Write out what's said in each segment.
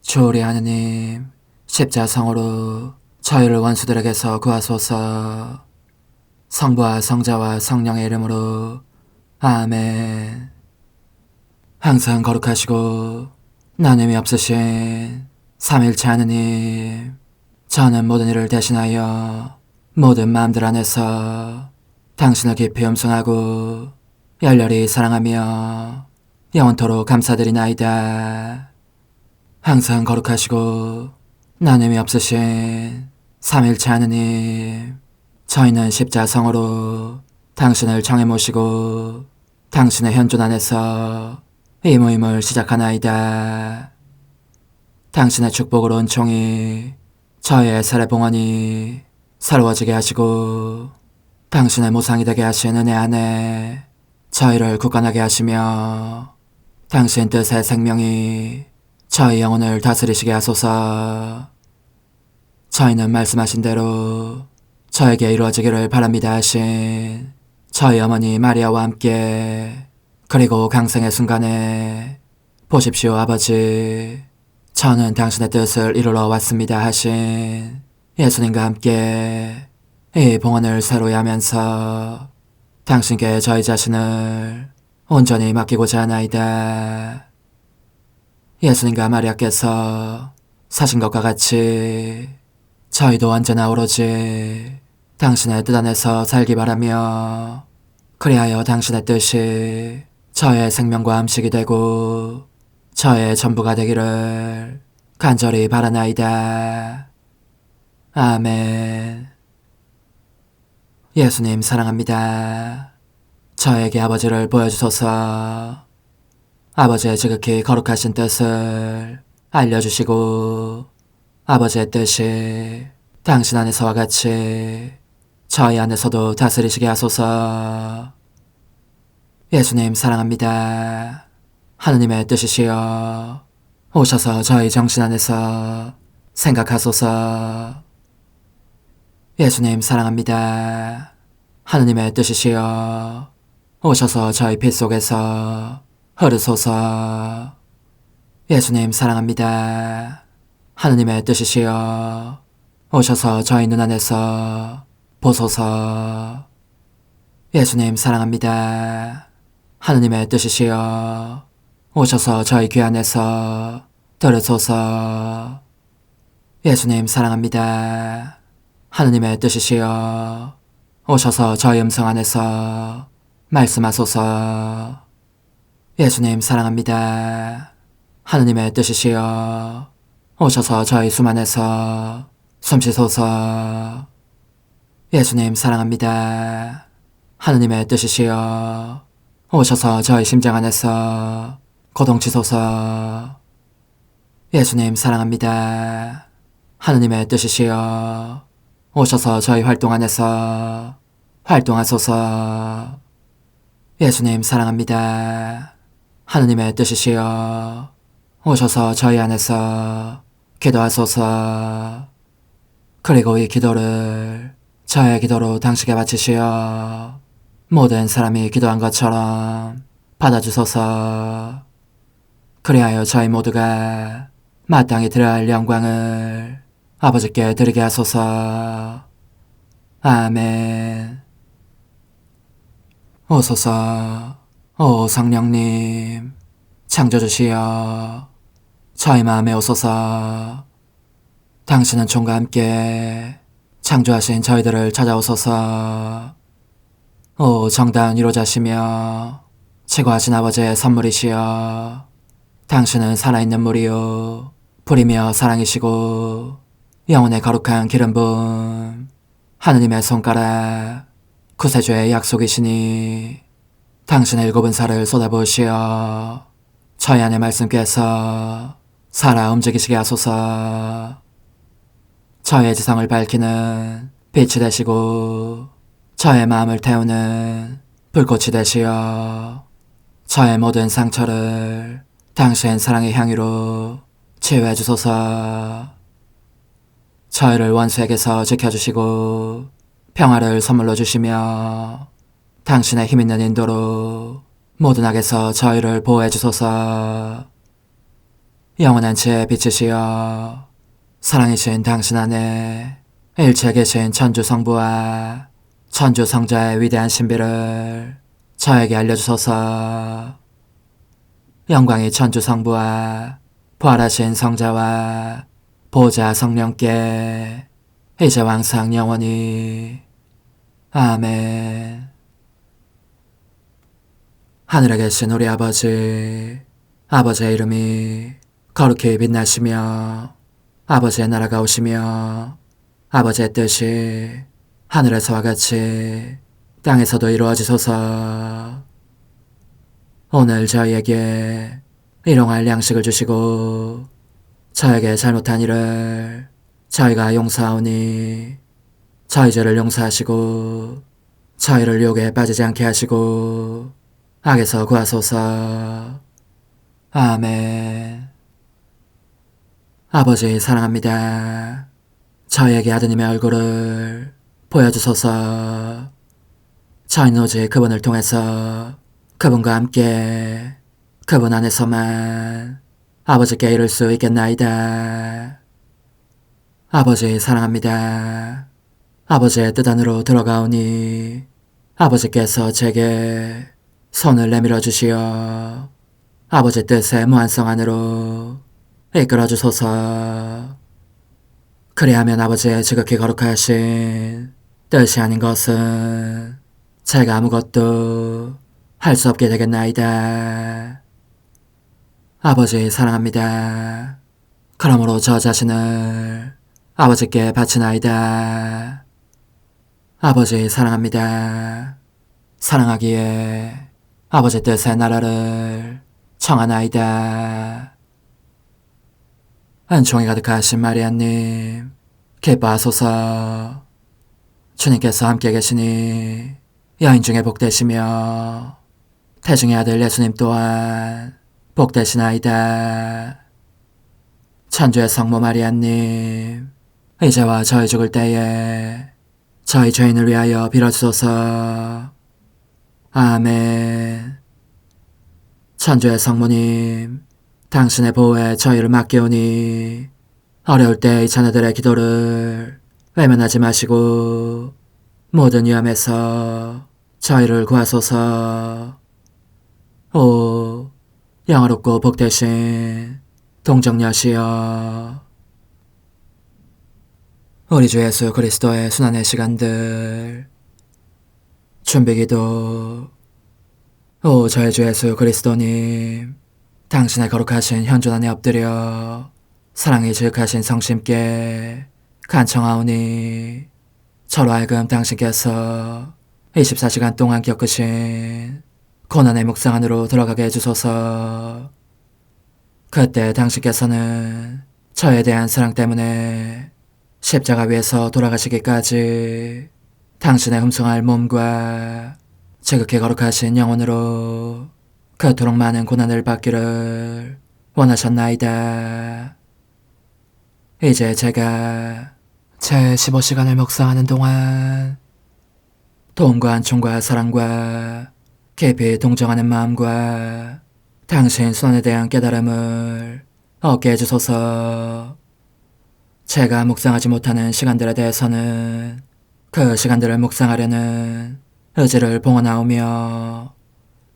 주오리 하느님, 십자성으로 저희를 원수들에게서 구하소서. 성부와 성자와 성령의 이름으로 아멘. 항상 거룩하시고 나눔이 없으신 삼일체 하느님, 저는 모든 일을 대신하여 모든 마음들 안에서 당신을 깊이 음성하고 열렬히 사랑하며 영원토록 감사드리나이다. 항상 거룩하시고 나눔이 없으신 삼일체 하느님, 저희는 십자성으로 당신을 정해 모시고 당신의 현존 안에서 이 모임을 시작하나이다. 당신의 축복으로 은총이 저희의 세례봉헌이 새로워지게 하시고 당신의 모상이 되게 하신 은혜 안에 저희를 굳건하게 하시며 당신 뜻의 생명이 저희 영혼을 다스리시게 하소서. 저희는 말씀하신 대로 저에게 이루어지기를 바랍니다 하신 저희 어머니 마리아와 함께, 그리고 강생의 순간에 보십시오 아버지, 저는 당신의 뜻을 이루러 왔습니다 하신 예수님과 함께 이 봉헌을 새로이 하면서 당신께 저희 자신을 온전히 맡기고자 하나이다. 예수님과 마리아께서 사신 것과 같이 저희도 언제나 오로지 당신의 뜻 안에서 살기 바라며, 그리하여 당신의 뜻이 저의 생명과 음식이 되고 저의 전부가 되기를 간절히 바라나이다. 아멘. 예수님 사랑합니다. 저에게 아버지를 보여주소서. 아버지의 지극히 거룩하신 뜻을 알려주시고 아버지의 뜻이 당신 안에서와 같이 저희 안에서도 다스리시게 하소서. 예수님 사랑합니다. 하느님의 뜻이시여 오셔서 저희 정신 안에서 생각하소서. 예수님 사랑합니다. 하느님의 뜻이시여 오셔서 저희 피 속에서 흐르소서. 예수님 사랑합니다. 하느님의 뜻이시여 오셔서 저희 눈 안에서 보소서. 예수님 사랑합니다. 하느님의 뜻이시여 오셔서 저희 귀 안에서 들으소서. 예수님 사랑합니다. 하느님의 뜻이시여 오셔서 저희 음성 안에서 말씀하소서. 예수님 사랑합니다. 하느님의 뜻이시여 오셔서 저희 숨 안에서 숨쉬소서. 예수님 사랑합니다. 하느님의 뜻이시여 오셔서 저희 심장 안에서 고동치소서. 예수님 사랑합니다. 하느님의 뜻이시여 오셔서 저희 활동 안에서 활동하소서. 예수님 사랑합니다. 하느님의 뜻이시여 오셔서 저희 안에서 기도하소서. 그리고 이 기도를 저의 기도로 당신께 바치시어 모든 사람이 기도한 것처럼 받아주소서. 그리하여 저희 모두가 마땅히 드려야 할 영광을 아버지께 드리게 하소서. 아멘. 오소서. 오 성령님 창조주시여 저희 마음에 오소서. 당신은 총과 함께 창조하신 저희들을 찾아오소서. 오 정다운 위로자시며 최고하신 아버지의 선물이시여 당신은 살아있는 물이요 불이며 사랑이시고 영혼의 거룩한 기름 부음 하느님의 손가락 구세주의 약속이시니 당신의 일곱은 살을 쏟아부으시어 저희 안에 말씀께서 살아 움직이시게 하소서. 저의 지성을 밝히는 빛이 되시고 저의 마음을 태우는 불꽃이 되시어 저의 모든 상처를 당신 사랑의 향유로 치유해 주소서. 저희를 원수에게서 지켜주시고 평화를 선물로 주시며 당신의 힘있는 인도로 모든 악에서 저희를 보호해 주소서. 영원한 제 빛이시여 사랑이신 당신 안에 일체 계신 천주 성부와 천주 성자의 위대한 신비를 저에게 알려주소서. 영광이 천주 성부와 부활하신 성자와 보좌 성령께 이제와 항상 영원히 아멘. 하늘에 계신 우리 아버지, 아버지의 이름이 거룩히 빛나시며 아버지의 나라가 오시며 아버지의 뜻이 하늘에서와 같이 땅에서도 이루어지소서. 오늘 저희에게 일용할 양식을 주시고 저에게 잘못한 일을 저희가 용서하오니 저희 죄를 용서하시고 저희를 유혹에 빠지지 않게 하시고 악에서 구하소서. 아멘. 아버지 사랑합니다. 저희에게 아드님의 얼굴을 보여주소서. 저희는 오직 그분을 통해서 그분과 함께 그분 안에서만 아버지께 이룰 수 있겠나이다. 아버지 사랑합니다. 아버지의 뜻 안으로 들어가오니 아버지께서 제게 손을 내밀어 주시어 아버지 뜻의 무한성 안으로 이끌어 주소서. 그리하면 아버지의 지극히 거룩하신 뜻이 아닌 것은 제가 아무것도 할 수 없게 되겠나이다. 아버지 사랑합니다. 그러므로 저 자신을 아버지께 바치나이다. 아버지 사랑합니다. 사랑하기에 아버지 뜻의 나라를 청하나이다. 은총이 가득하신 마리아님, 기뻐하소서. 주님께서 함께 계시니 여인 중에 복되시며 태중의 아들 예수님 또한 복되시나이다. 천주의 성모 마리아님, 이제와 저희 죽을 때에 저희 죄인을 위하여 빌어주소서. 아멘. 천주의 성모님, 당신의 보호에 저희를 맡기오니 어려울 때 이 자녀들의 기도를 외면하지 마시고 모든 위험에서 저희를 구하소서. 오, 영화롭고 복되신 동정녀시여, 우리 주 예수 그리스도의 순환의 시간들 준비기도. 오 저희 주 예수 그리스도님, 당신의 거룩하신 현존 안에 엎드려 사랑이 지극하신 성심께 간청하오니 저로 하여금 당신께서 24시간 동안 겪으신 고난의 묵상 안으로 들어가게 해주소서. 그때 당신께서는 저에 대한 사랑 때문에 십자가 위에서 돌아가시기까지 당신의 흠숭할 몸과 지극히 거룩하신 영혼으로 그토록 많은 고난을 받기를 원하셨나이다. 이제 제가 제 15시간을 묵상하는 동안 도움과 안총과 사랑과 깊이 동정하는 마음과 당신 손에 대한 깨달음을 얻게 해주소서. 제가 묵상하지 못하는 시간들에 대해서는 그 시간들을 묵상하려는 의지를 봉헌하오며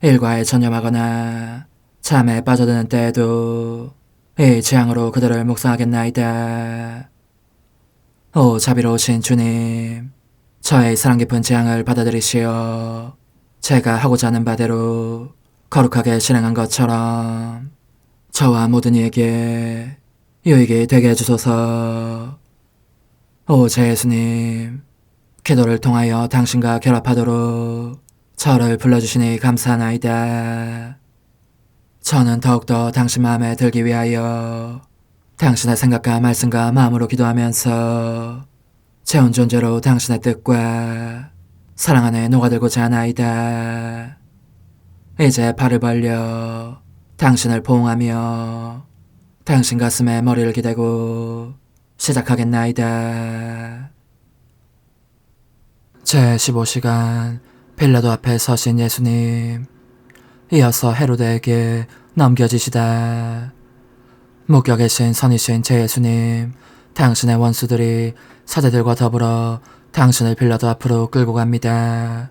일과에 전념하거나 잠에 빠져드는 때에도 이 취향으로 그들을 묵상하겠나이다. 오 자비로우신 주님, 저의 사랑 깊은 재앙을 받아들이시어 제가 하고자 하는 바대로 거룩하게 실행한 것처럼 저와 모든 이에게 유익이 되게 해주소서. 오 제 예수님, 기도를 통하여 당신과 결합하도록 저를 불러주시니 감사하나이다. 저는 더욱더 당신 마음에 들기 위하여 당신의 생각과 말씀과 마음으로 기도하면서 제 온 존재로 당신의 뜻과 사랑 안에 녹아들고자 하나이다. 이제 팔을 벌려 당신을 포옹하며 당신 가슴에 머리를 기대고 시작하겠나이다. 제 15시간 빌라도 앞에 서신 예수님, 이어서 헤로데에게 넘겨지시다. 목격이신 선이신 제 예수님, 당신의 원수들이 사제들과 더불어 당신을 빌라도 앞으로 끌고 갑니다.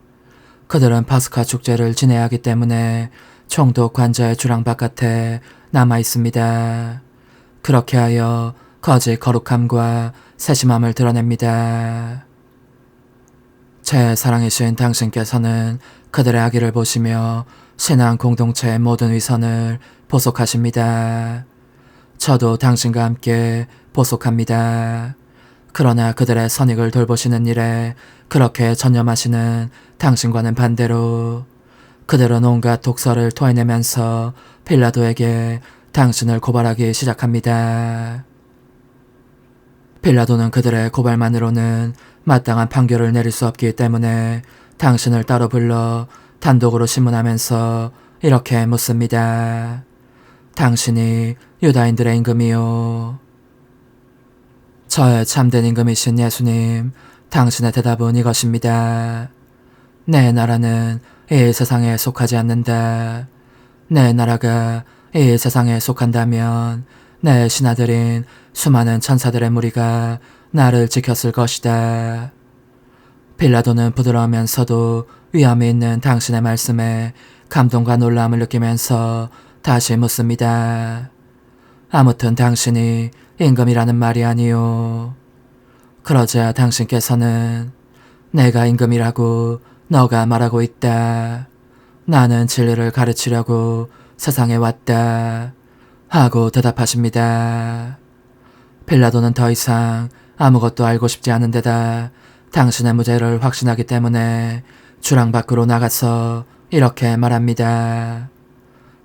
그들은 파스카 축제를 지내야 하기 때문에 총독 관저의 주랑 바깥에 남아 있습니다. 그렇게 하여 거짓 거룩함과 세심함을 드러냅니다. 제 사랑이신 당신께서는 그들의 악의를 보시며 신앙 공동체의 모든 위선을 보속하십니다. 저도 당신과 함께 보속합니다. 그러나 그들의 선익을 돌보시는 일에 그렇게 전념하시는 당신과는 반대로 그들은 온갖 독설을 토해내면서 빌라도에게 당신을 고발하기 시작합니다. 빌라도는 그들의 고발만으로는 마땅한 판결을 내릴 수 없기 때문에 당신을 따로 불러 단독으로 신문하면서 이렇게 묻습니다. 당신이 유다인들의 임금이요. 저의 참된 임금이신 예수님, 당신의 대답은 이것입니다. 내 나라는 이 세상에 속하지 않는다. 내 나라가 이 세상에 속한다면 내 신하들인 수많은 천사들의 무리가 나를 지켰을 것이다. 빌라도는 부드러우면서도 위험이 있는 당신의 말씀에 감동과 놀라움을 느끼면서 다시 묻습니다. 아무튼 당신이 임금이라는 말이 아니요. 그러자 당신께서는 내가 임금이라고 너가 말하고 있다. 나는 진리를 가르치려고 세상에 왔다. 하고 대답하십니다. 빌라도는 더 이상 아무것도 알고 싶지 않은 데다 당신의 무죄를 확신하기 때문에 주랑 밖으로 나가서 이렇게 말합니다.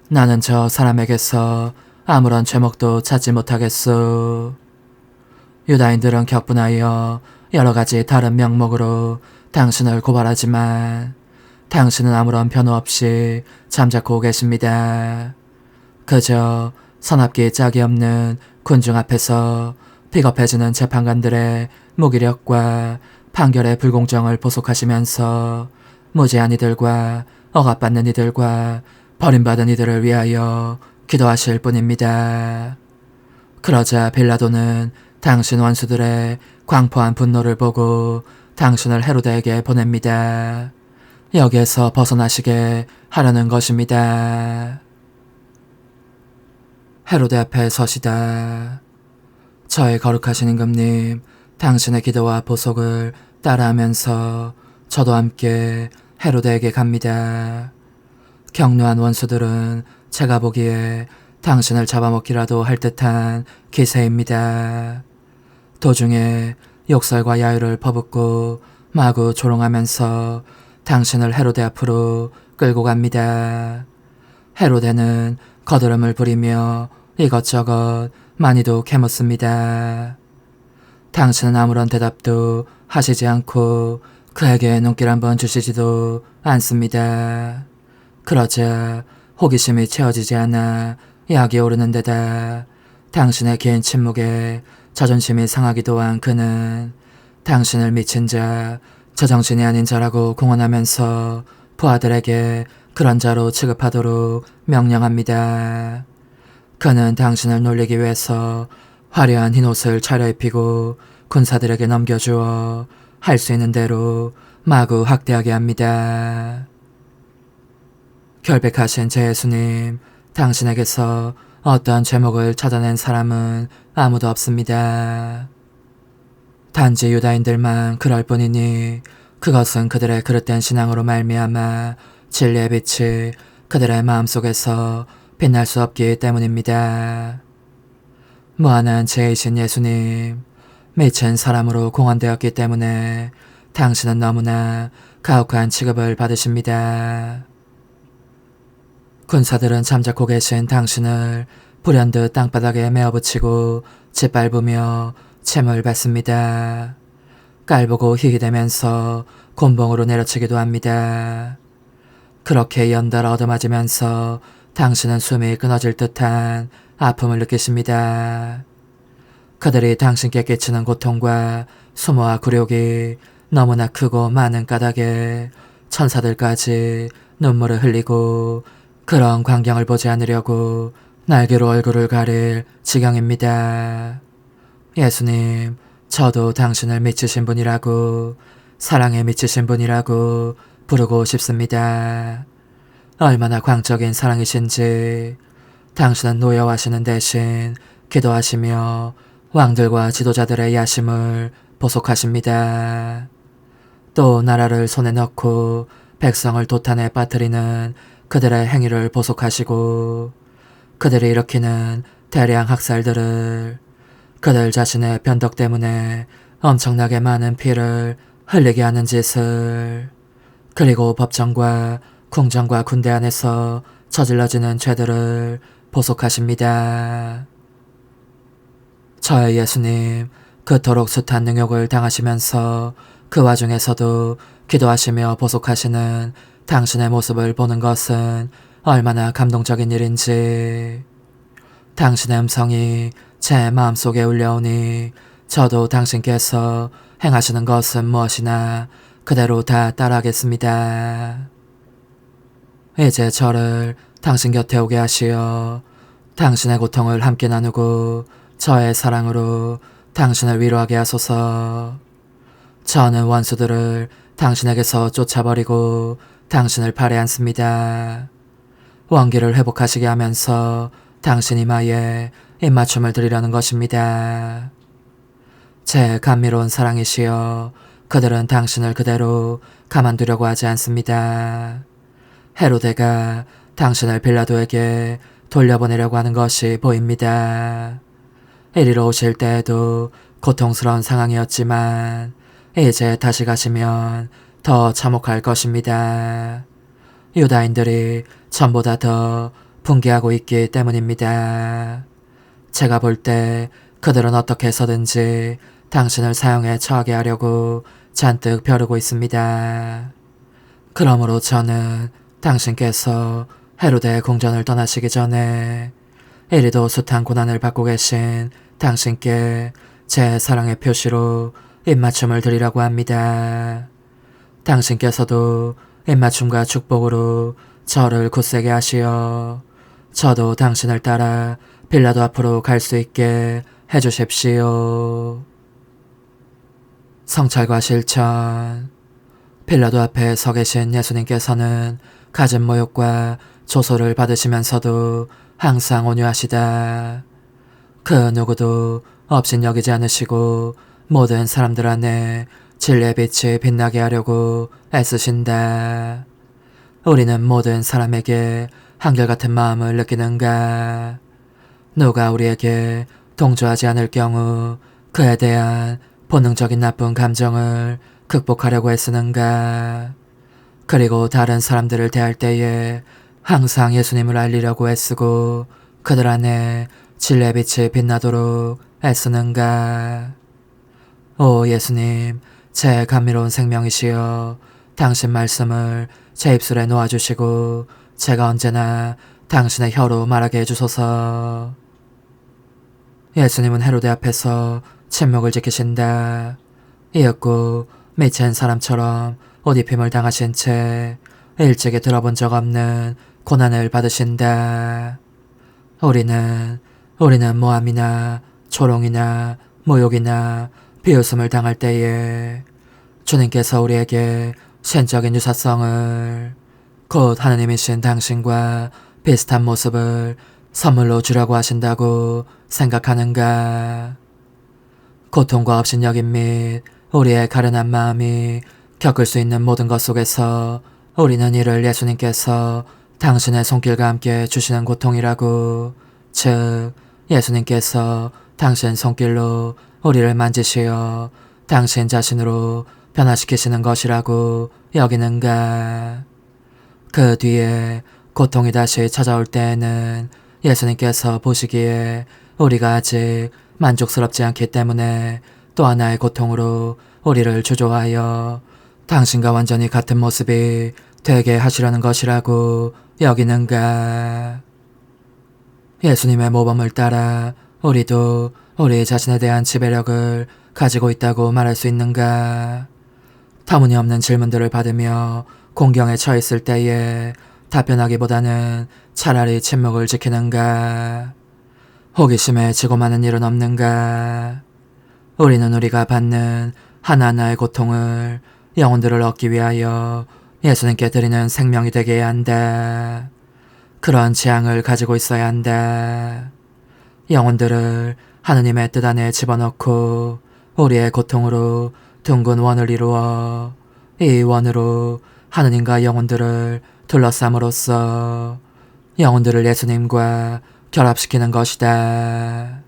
나는 저 사람에게서 아무런 죄목도 찾지 못하겠소. 유다인들은 격분하여 여러 가지 다른 명목으로 당신을 고발하지만 당신은 아무런 변호 없이 잠자코 계십니다. 그저 선압기 짝이 없는 군중 앞에서 비겁해지는 재판관들의 무기력과 판결의 불공정을 보속하시면서 무죄한 이들과 억압받는 이들과 버림받은 이들을 위하여 기도하실 뿐입니다. 그러자 빌라도는 당신 원수들의 광포한 분노를 보고 당신을 헤로데에게 보냅니다. 여기에서 벗어나시게 하려는 것입니다. 헤로데 앞에 서시다. 저의 거룩하신 임금님, 당신의 기도와 보속을 따라하면서 저도 함께 헤로데에게 갑니다. 격노한 원수들은 제가 보기에 당신을 잡아먹기라도 할 듯한 기세입니다. 도중에 욕설과 야유를 퍼붓고 마구 조롱하면서 당신을 헤로데 앞으로 끌고 갑니다. 헤로데는 거드름을 부리며 이것저것 많이도 캐묻습니다. 당신은 아무런 대답도 하시지 않고 그에게 눈길 한번 주시지도 않습니다. 그러자 호기심이 채워지지 않아 약이 오르는 데다 당신의 긴 침묵에 자존심이 상하기도 한 그는 당신을 미친 자, 제정신이 아닌 자라고 공언하면서 부하들에게 그런 자로 취급하도록 명령합니다. 그는 당신을 놀리기 위해서 화려한 흰옷을 차려입히고 군사들에게 넘겨주어 할 수 있는 대로 마구 학대하게 합니다. 결백하신 제 예수님, 당신에게서 어떠한 죄목을 찾아낸 사람은 아무도 없습니다. 단지 유다인들만 그럴 뿐이니 그것은 그들의 그릇된 신앙으로 말미암아 진리의 빛이 그들의 마음속에서 빛날 수 없기 때문입니다. 무한한 죄이신 예수님, 미친 사람으로 공언되었기 때문에 당신은 너무나 가혹한 취급을 받으십니다. 군사들은 잠자코 계신 당신을 불현듯 땅바닥에 메어붙이고 짓밟으며 침을 뱉습니다. 깔보고 희희대면서 곤봉으로 내려치기도 합니다. 그렇게 연달아 얻어맞으면서 당신은 숨이 끊어질 듯한 아픔을 느끼십니다. 그들이 당신께 끼치는 고통과 수모와 굴욕이 너무나 크고 많은 까닭에 천사들까지 눈물을 흘리고 그런 광경을 보지 않으려고 날개로 얼굴을 가릴 지경입니다. 예수님, 저도 당신을 미치신 분이라고, 사랑에 미치신 분이라고 부르고 싶습니다. 얼마나 광적인 사랑이신지. 당신은 노여워하시는 대신 기도하시며 왕들과 지도자들의 야심을 보속하십니다. 또 나라를 손에 넣고 백성을 도탄에 빠뜨리는 그들의 행위를 보속하시고 그들이 일으키는 대량 학살들을, 그들 자신의 변덕 때문에 엄청나게 많은 피를 흘리게 하는 짓을, 그리고 법정과 궁정과 군대 안에서 저질러지는 죄들을 보속하십니다. 저의 예수님, 그토록 숱한 능욕을 당하시면서 그 와중에서도 기도하시며 보속하시는 당신의 모습을 보는 것은 얼마나 감동적인 일인지. 당신의 음성이 제 마음속에 울려오니 저도 당신께서 행하시는 것은 무엇이나 그대로 다 따라하겠습니다. 이제 저를 당신 곁에 오게 하시어 당신의 고통을 함께 나누고 저의 사랑으로 당신을 위로하게 하소서. 저는 원수들을 당신에게서 쫓아버리고 당신을 팔에 앉습니다. 원기를 회복하시게 하면서 당신 이마에 입맞춤을 드리려는 것입니다. 제 감미로운 사랑이시여, 그들은 당신을 그대로 가만두려고 하지 않습니다. 헤로데가 당신을 빌라도에게 돌려보내려고 하는 것이 보입니다. 이리로 오실 때에도 고통스러운 상황이었지만 이제 다시 가시면 더 참혹할 것입니다. 유다인들이 전보다 더 붕괴하고 있기 때문입니다. 제가 볼 때 그들은 어떻게 해서든지 당신을 사형에 처하게 하려고 잔뜩 벼르고 있습니다. 그러므로 저는 당신께서 헤로데 궁전을 떠나시기 전에 이리도 숱한 고난을 받고 계신 당신께 제 사랑의 표시로 입맞춤을 드리려고 합니다. 당신께서도 입맞춤과 축복으로 저를 굳세게 하시어 저도 당신을 따라 빌라도 앞으로 갈 수 있게 해주십시오. 성찰과 실천. 빌라도 앞에 서 계신 예수님께서는 갖은 모욕과 조소를 받으시면서도 항상 온유하시다. 그 누구도 업신여기지 않으시고 모든 사람들 안에 진리의 빛이 빛나게 하려고 애쓰신다. 우리는 모든 사람에게 한결같은 마음을 느끼는가? 누가 우리에게 동조하지 않을 경우 그에 대한 본능적인 나쁜 감정을 극복하려고 애쓰는가? 그리고 다른 사람들을 대할 때에 항상 예수님을 알리려고 애쓰고 그들 안에 진리의 빛이 빛나도록 애쓰는가? 오 예수님, 제 감미로운 생명이시여, 당신 말씀을 제 입술에 놓아주시고 제가 언제나 당신의 혀로 말하게 해주소서. 예수님은 헤로데 앞에서 침묵을 지키신다. 이윽고 미친 사람처럼 옷입힘을 당하신 채 일찍이 들어본 적 없는 고난을 받으신다. 우리는 모함이나 조롱이나 모욕이나 비웃음을 당할 때에 주님께서 우리에게 신적인 유사성을, 곧 하느님이신 당신과 비슷한 모습을 선물로 주려고 하신다고 생각하는가? 고통과 업신여김 및 우리의 가련한 마음이 겪을 수 있는 모든 것 속에서 우리는 이를 예수님께서 당신의 손길과 함께 주시는 고통이라고, 즉 예수님께서 당신 손길로 우리를 만지시어 당신 자신으로 변화시키시는 것이라고 여기는가? 그 뒤에 고통이 다시 찾아올 때에는 예수님께서 보시기에 우리가 아직 만족스럽지 않기 때문에 또 하나의 고통으로 우리를 주조하여 당신과 완전히 같은 모습이 되게 하시려는 것이라고 여기는가? 예수님의 모범을 따라 우리도 우리 자신에 대한 지배력을 가지고 있다고 말할 수 있는가? 터무니없는 질문들을 받으며 공경에 처했을 때에 답변하기보다는 차라리 침묵을 지키는가? 호기심에 지고 마는 일은 없는가? 우리는 우리가 받는 하나하나의 고통을 영혼들을 얻기 위하여 예수님께 드리는 생명이 되게 해야 한다. 그런 지향을 가지고 있어야 한다. 영혼들을 하느님의 뜻 안에 집어넣고 우리의 고통으로 둥근 원을 이루어 이 원으로 하느님과 영혼들을 둘러싸므로써 영혼들을 예수님과 결합시키는 것이다.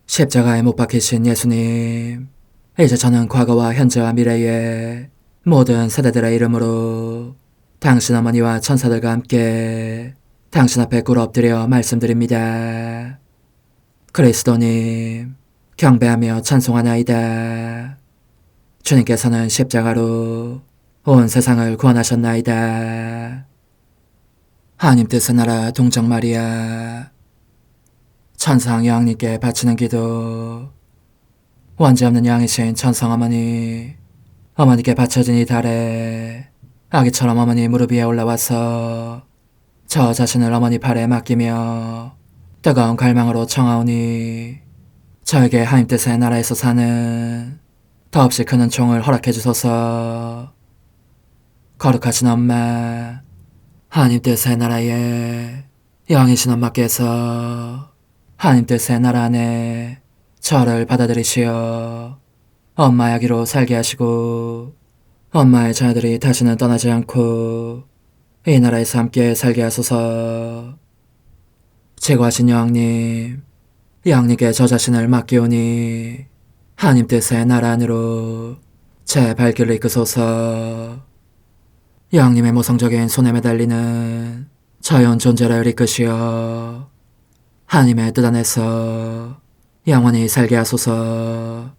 십자가에 못 박히신 예수님, 이제 저는 과거와 현재와 미래의 모든 세대들의 이름으로 당신 어머니와 천사들과 함께 당신 앞에 꿇어 엎드려 말씀드립니다. 그리스도님, 경배하며 찬송하나이다. 주님께서는 십자가로 온 세상을 구원하셨나이다. 하나님 뜻의 나라 동정 마리아, 천상 여왕님께 바치는 기도. 원죄 없는 양이신 천상 어머니, 어머니께 바쳐진 이 달에 아기처럼 어머니 무릎 위에 올라와서 저 자신을 어머니 팔에 맡기며 뜨거운 갈망으로 청하오니 저에게 하나님 뜻의 나라에서 사는 더없이 큰 은총을 허락해 주소서. 거룩하신 엄마, 하나님 뜻의 나라에 영이신 엄마께서 하나님 뜻의 나라 안에 저를 받아들이시어 엄마의 아기로 살게 하시고 엄마의 자녀들이 다시는 떠나지 않고 이 나라에서 함께 살게 하소서. 제거하신 여왕님, 여왕님께 저 자신을 맡기오니 하나님 뜻의 나라 안으로 제 발길을 이끄소서. 여왕님의 모성적인 손에 매달리는 저연 존재를 이끄시어 하나님의 뜻 안에서 영원히 살게 하소서.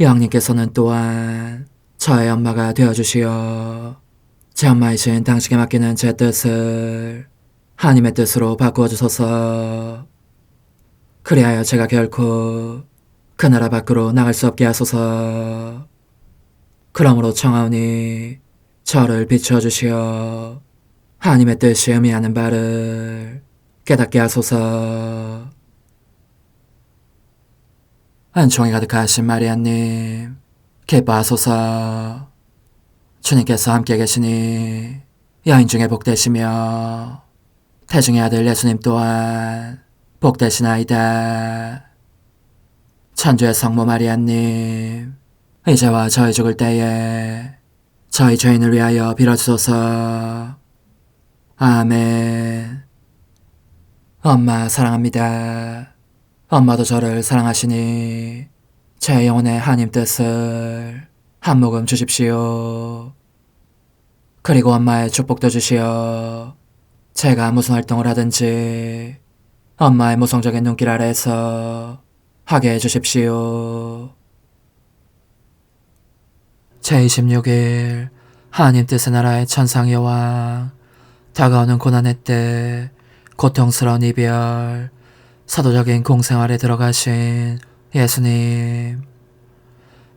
여왕님께서는 또한 저의 엄마가 되어주시어 제 엄마이신 당신께 맡기는 제 뜻을 하나님의 뜻으로 바꾸어 주소서. 그리하여 제가 결코 그 나라 밖으로 나갈 수 없게 하소서. 그러므로 청하오니 저를 비추어 주시어 하나님의 뜻이 의미하는 바를 깨닫게 하소서. 은총이 가득하신 마리아님, 기뻐하소서. 주님께서 함께 계시니 여인 중에 복되시며 태중의 아들 예수님 또한 복되시나이다. 천주의 성모 마리아님, 이제와 저희 죽을 때에 저희 죄인을 위하여 빌어주소서. 아멘. 엄마 사랑합니다. 엄마도 저를 사랑하시니 제 영혼의 하나님 뜻을 한 모금 주십시오. 그리고 엄마의 축복도 주시어 제가 무슨 활동을 하든지 엄마의 모성적인 눈길 아래에서 하게 해주십시오. 제26일 하나님 뜻의 나라의 천상 여왕, 다가오는 고난의 때 고통스러운 이별, 사도적인 공생활에 들어가신 예수님,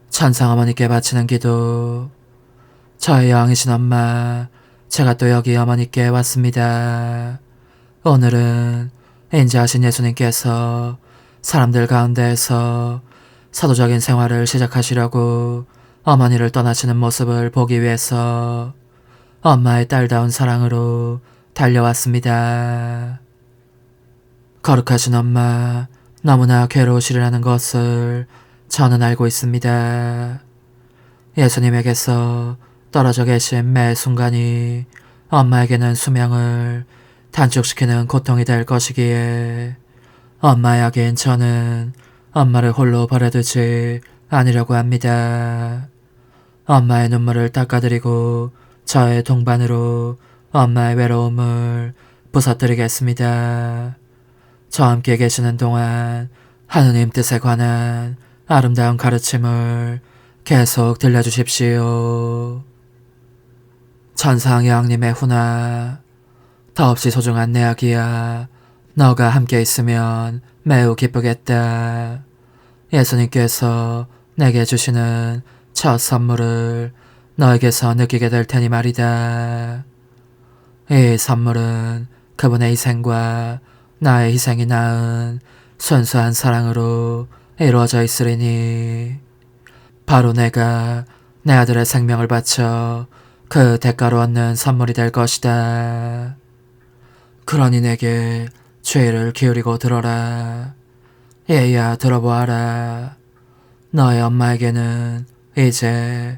천상 어머니께 바치는 기도. 저의 여왕이신 엄마, 제가 또 여기 어머니께 왔습니다. 오늘은 인자하신 예수님께서 사람들 가운데에서 사도적인 생활을 시작하시려고 어머니를 떠나시는 모습을 보기 위해서 엄마의 딸다운 사랑으로 달려왔습니다. 거룩하신 엄마, 너무나 괴로우시리라는 것을 저는 알고 있습니다. 예수님에게서 떨어져 계신 매 순간이 엄마에게는 수명을 단축시키는 고통이 될 것이기에 엄마의 아기인 저는 엄마를 홀로 버려두지 않으려고 합니다. 엄마의 눈물을 닦아드리고 저의 동반으로 엄마의 외로움을 부서뜨리겠습니다. 저와 함께 계시는 동안 하느님 뜻에 관한 아름다운 가르침을 계속 들려주십시오. 천상 여왕님의 훈아, 더없이 소중한 내 아기야, 너가 함께 있으면 매우 기쁘겠다. 예수님께서 내게 주시는 첫 선물을 너에게서 느끼게 될 테니 말이다. 이 선물은 그분의 희생과 나의 희생이 낳은 순수한 사랑으로 이루어져 있으리니 바로 내가 내 아들의 생명을 바쳐 그 대가로 얻는 선물이 될 것이다. 그러니 내게 죄를 기울이고 들어라. 얘야 들어보아라. 너의 엄마에게는 이제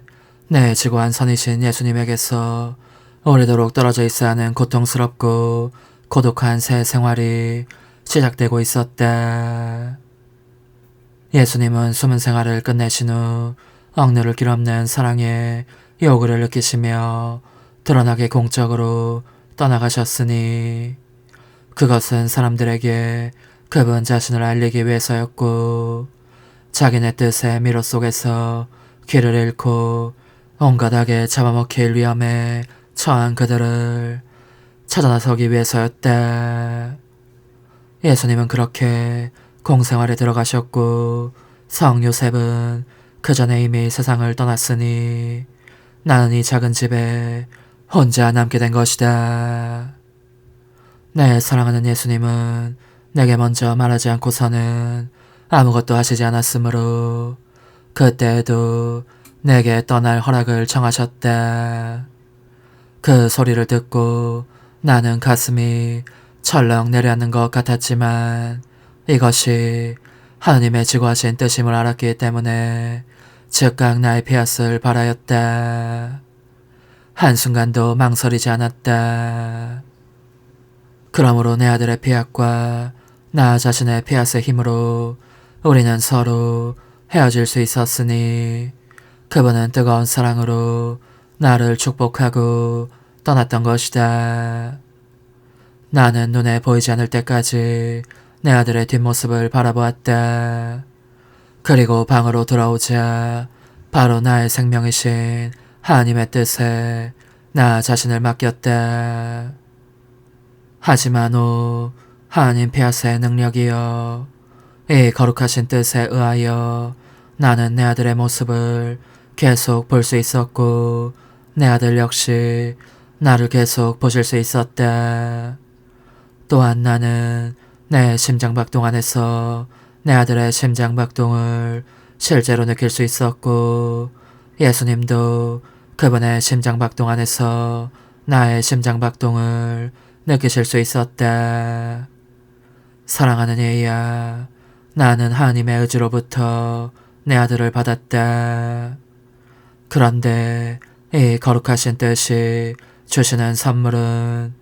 내 지고한 선이신 예수님에게서 오래도록 떨어져 있어야 하는 고통스럽고 고독한 새 생활이 시작되고 있었다. 예수님은 숨은 생활을 끝내신 후 억누를 길 없는 사랑의 요구를 느끼시며 드러나게 공적으로 떠나가셨으니 그것은 사람들에게 그분 자신을 알리기 위해서였고 자기네 뜻의 미로 속에서 길을 잃고 온갖 악에 잡아먹힐 위험에 처한 그들을 찾아 나서기 위해서였다. 예수님은 그렇게 공생활에 들어가셨고 성 요셉은 그 전에 이미 세상을 떠났으니 나는 이 작은 집에 혼자 남게 된 것이다. 내 사랑하는 예수님은 내게 먼저 말하지 않고서는 아무것도 하시지 않았으므로 그때에도 내게 떠날 허락을 청하셨다. 그 소리를 듣고 나는 가슴이 철렁 내려앉는 것 같았지만 이것이 하느님의 지고하신 뜻임을 알았기 때문에 즉각 나의 피앗을 바라였다. 한순간도 망설이지 않았다. 그러므로 내 아들의 피앗과 나 자신의 피앗의 힘으로 우리는 서로 헤어질 수 있었으니 그분은 뜨거운 사랑으로 나를 축복하고 떠났던 것이다. 나는 눈에 보이지 않을 때까지 내 아들의 뒷모습을 바라보았다. 그리고 방으로 돌아오자 바로 나의 생명이신 하나님의 뜻에 나 자신을 맡겼다. 하지만 오 하나님 피앗의 능력이여 이 거룩하신 뜻에 의하여 나는 내 아들의 모습을 계속 볼 수 있었고 내 아들 역시 나를 계속 보실 수 있었다. 또한 나는 내 심장박동 안에서 내 아들의 심장박동을 실제로 느낄 수 있었고 예수님도 그분의 심장박동 안에서 나의 심장박동을 느끼실 수 있었다. 사랑하는 얘야, 나는 하나님의 의지로부터 내 아들을 받았다. 그런데 이 거룩하신 뜻이 주시는 선물은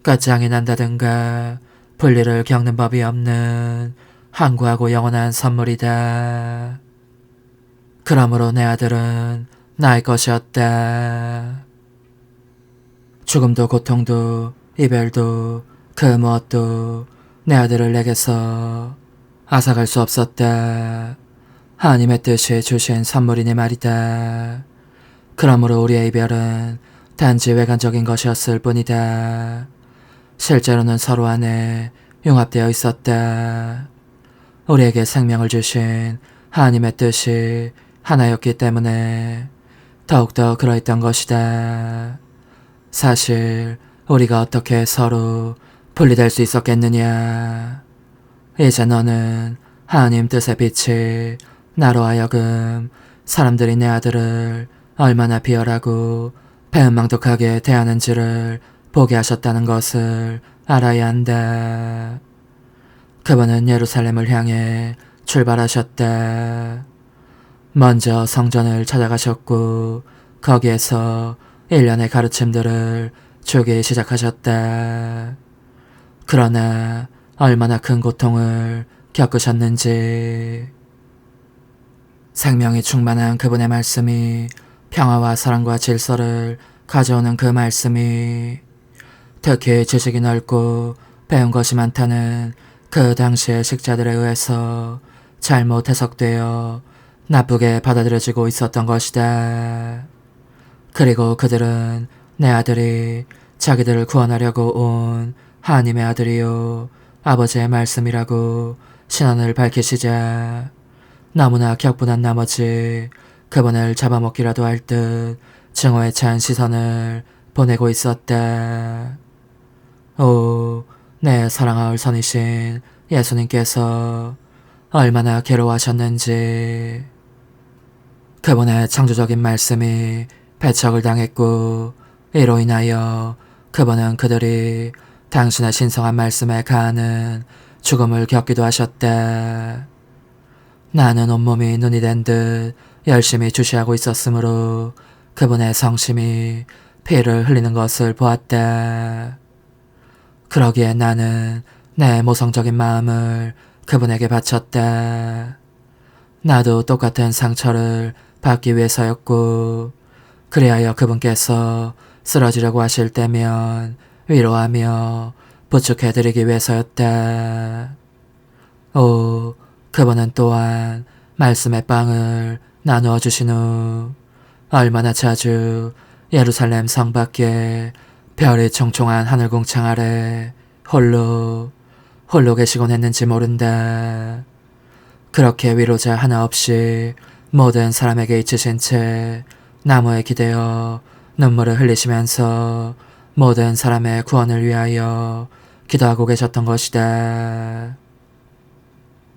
끝장이 난다든가 분리를 겪는 법이 없는 항구하고 영원한 선물이다. 그러므로 내 아들은 나의 것이었다. 죽음도 고통도 이별도 그 무엇도 내 아들을 내게서 앗아갈 수 없었다. 하나님의 뜻이 주신 선물이니 말이다. 그러므로 우리의 이별은 단지 외관적인 것이었을 뿐이다. 실제로는 서로 안에 융합되어 있었다. 우리에게 생명을 주신 하나님의 뜻이 하나였기 때문에 더욱더 그러했던 것이다. 사실 우리가 어떻게 서로 분리될 수 있었겠느냐. 이제 너는 하나님 뜻의 빛이 나로 하여금 사람들이 내 아들을 얼마나 비열하고 배은망덕하게 대하는지를 보게 하셨다는 것을 알아야 한다. 그분은 예루살렘을 향해 출발하셨다. 먼저 성전을 찾아가셨고 거기에서 일련의 가르침들을 주기 시작하셨다. 그러나 얼마나 큰 고통을 겪으셨는지. 생명이 충만한 그분의 말씀이 평화와 사랑과 질서를 가져오는 그 말씀이 특히 지식이 넓고 배운 것이 많다는 그 당시의 식자들에 의해서 잘못 해석되어 나쁘게 받아들여지고 있었던 것이다. 그리고 그들은 내 아들이 자기들을 구원하려고 온 하나님의 아들이요 아버지의 말씀이라고 신원을 밝히시자 너무나 격분한 나머지 그분을 잡아먹기라도 할 듯 증오에 찬 시선을 보내고 있었다. 오, 내 사랑하올 선이신 예수님께서 얼마나 괴로워하셨는지. 그분의 창조적인 말씀이 배척을 당했고 이로 인하여 그분은 그들이 당신의 신성한 말씀에 가하는 죽음을 겪기도 하셨다. 나는 온몸이 눈이 된 듯 열심히 주시하고 있었으므로 그분의 성심이 피를 흘리는 것을 보았다. 그러기에 나는 내 모성적인 마음을 그분에게 바쳤다. 나도 똑같은 상처를 받기 위해서였고, 그리하여 그분께서 쓰러지려고 하실 때면 위로하며 부축해드리기 위해서였다. 오, 그분은 또한 말씀의 빵을 나누어 주신 후 얼마나 자주 예루살렘 성 밖에 별이 총총한 하늘 공창 아래 홀로 계시곤 했는지 모른다. 그렇게 위로자 하나 없이 모든 사람에게 잊히신 채 나무에 기대어 눈물을 흘리시면서 모든 사람의 구원을 위하여 기도하고 계셨던 것이다.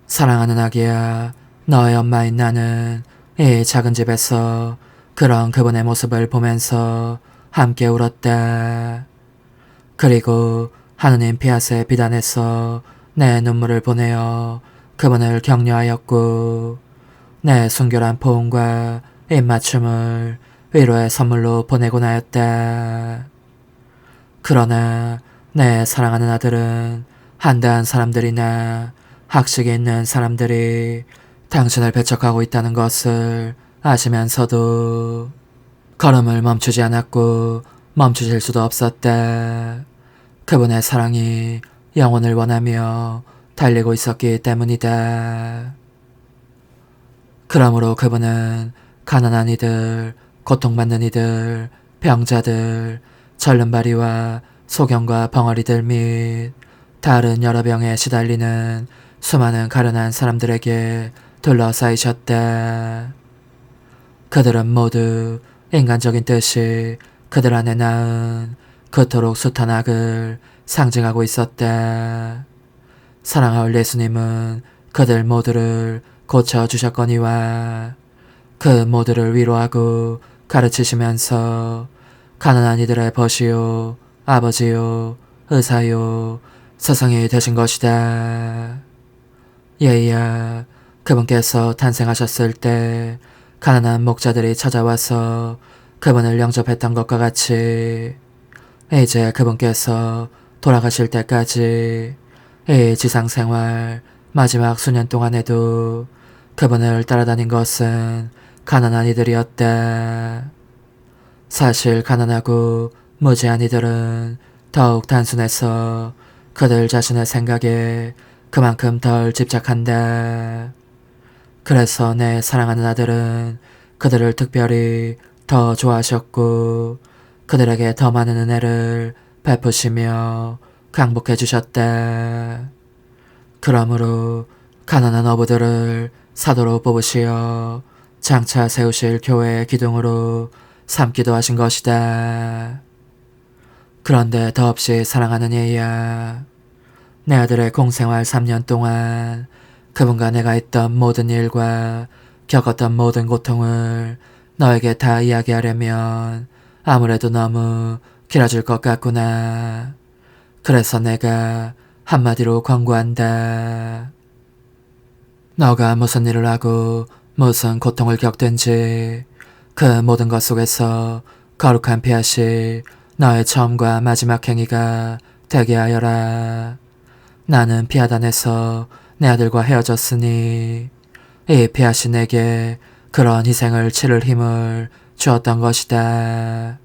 사랑하는 아기야, 너의 엄마인 나는 이 작은 집에서 그런 그분의 모습을 보면서 함께 울었다. 그리고 하느님 피아스의 비단에서 내 눈물을 보내어 그분을 격려하였고, 내 순결한 포옹과 입맞춤을 위로의 선물로 보내곤 하였다. 그러나 내 사랑하는 아들은 한다한 사람들이나 학식이 있는 사람들이 당신을 배척하고 있다는 것을 아시면서도 걸음을 멈추지 않았고 멈추실 수도 없었다. 그분의 사랑이 영혼을 원하며 달리고 있었기 때문이다. 그러므로 그분은 가난한 이들, 고통받는 이들, 병자들, 절름발이와 소경과 벙어리들 및 다른 여러 병에 시달리는 수많은 가련한 사람들에게 둘러싸이셨다. 그들은 모두 인간적인 뜻이 그들 안에 낳은 그토록 숱한 악을 상징하고 있었다. 사랑하올 예수님은 그들 모두를 고쳐주셨거니와 그 모두를 위로하고 가르치시면서 가난한 이들의 벗이요, 아버지요, 의사요, 스승이 되신 것이다. 예야, 그분께서 탄생하셨을 때 가난한 목자들이 찾아와서 그분을 영접했던 것과 같이 이제 그분께서 돌아가실 때까지 이 지상생활 마지막 수년 동안에도 그분을 따라다닌 것은 가난한 이들이었다. 사실 가난하고 무지한 이들은 더욱 단순해서 그들 자신의 생각에 그만큼 덜 집착한다. 그래서 내 사랑하는 아들은 그들을 특별히 더 좋아하셨고 그들에게 더 많은 은혜를 베푸시며 강복해 주셨다. 그러므로 가난한 어부들을 사도로 뽑으시어 장차 세우실 교회의 기둥으로 삼기도 하신 것이다. 그런데 더없이 사랑하는 얘야, 내 아들의 공생활 3년 동안 그분과 내가 했던 모든 일과 겪었던 모든 고통을 너에게 다 이야기하려면 아무래도 너무 길어질 것 같구나. 그래서 내가 한마디로 권고한다. 너가 무슨 일을 하고 무슨 고통을 겪든지 그 모든 것 속에서 거룩한 피앗이 너의 처음과 마지막 행위가 되게 하여라. 나는 피앗 안에서 내 아들과 헤어졌으니 이 피앗이 내게 그런 희생을 치를 힘을 주었던 것이다.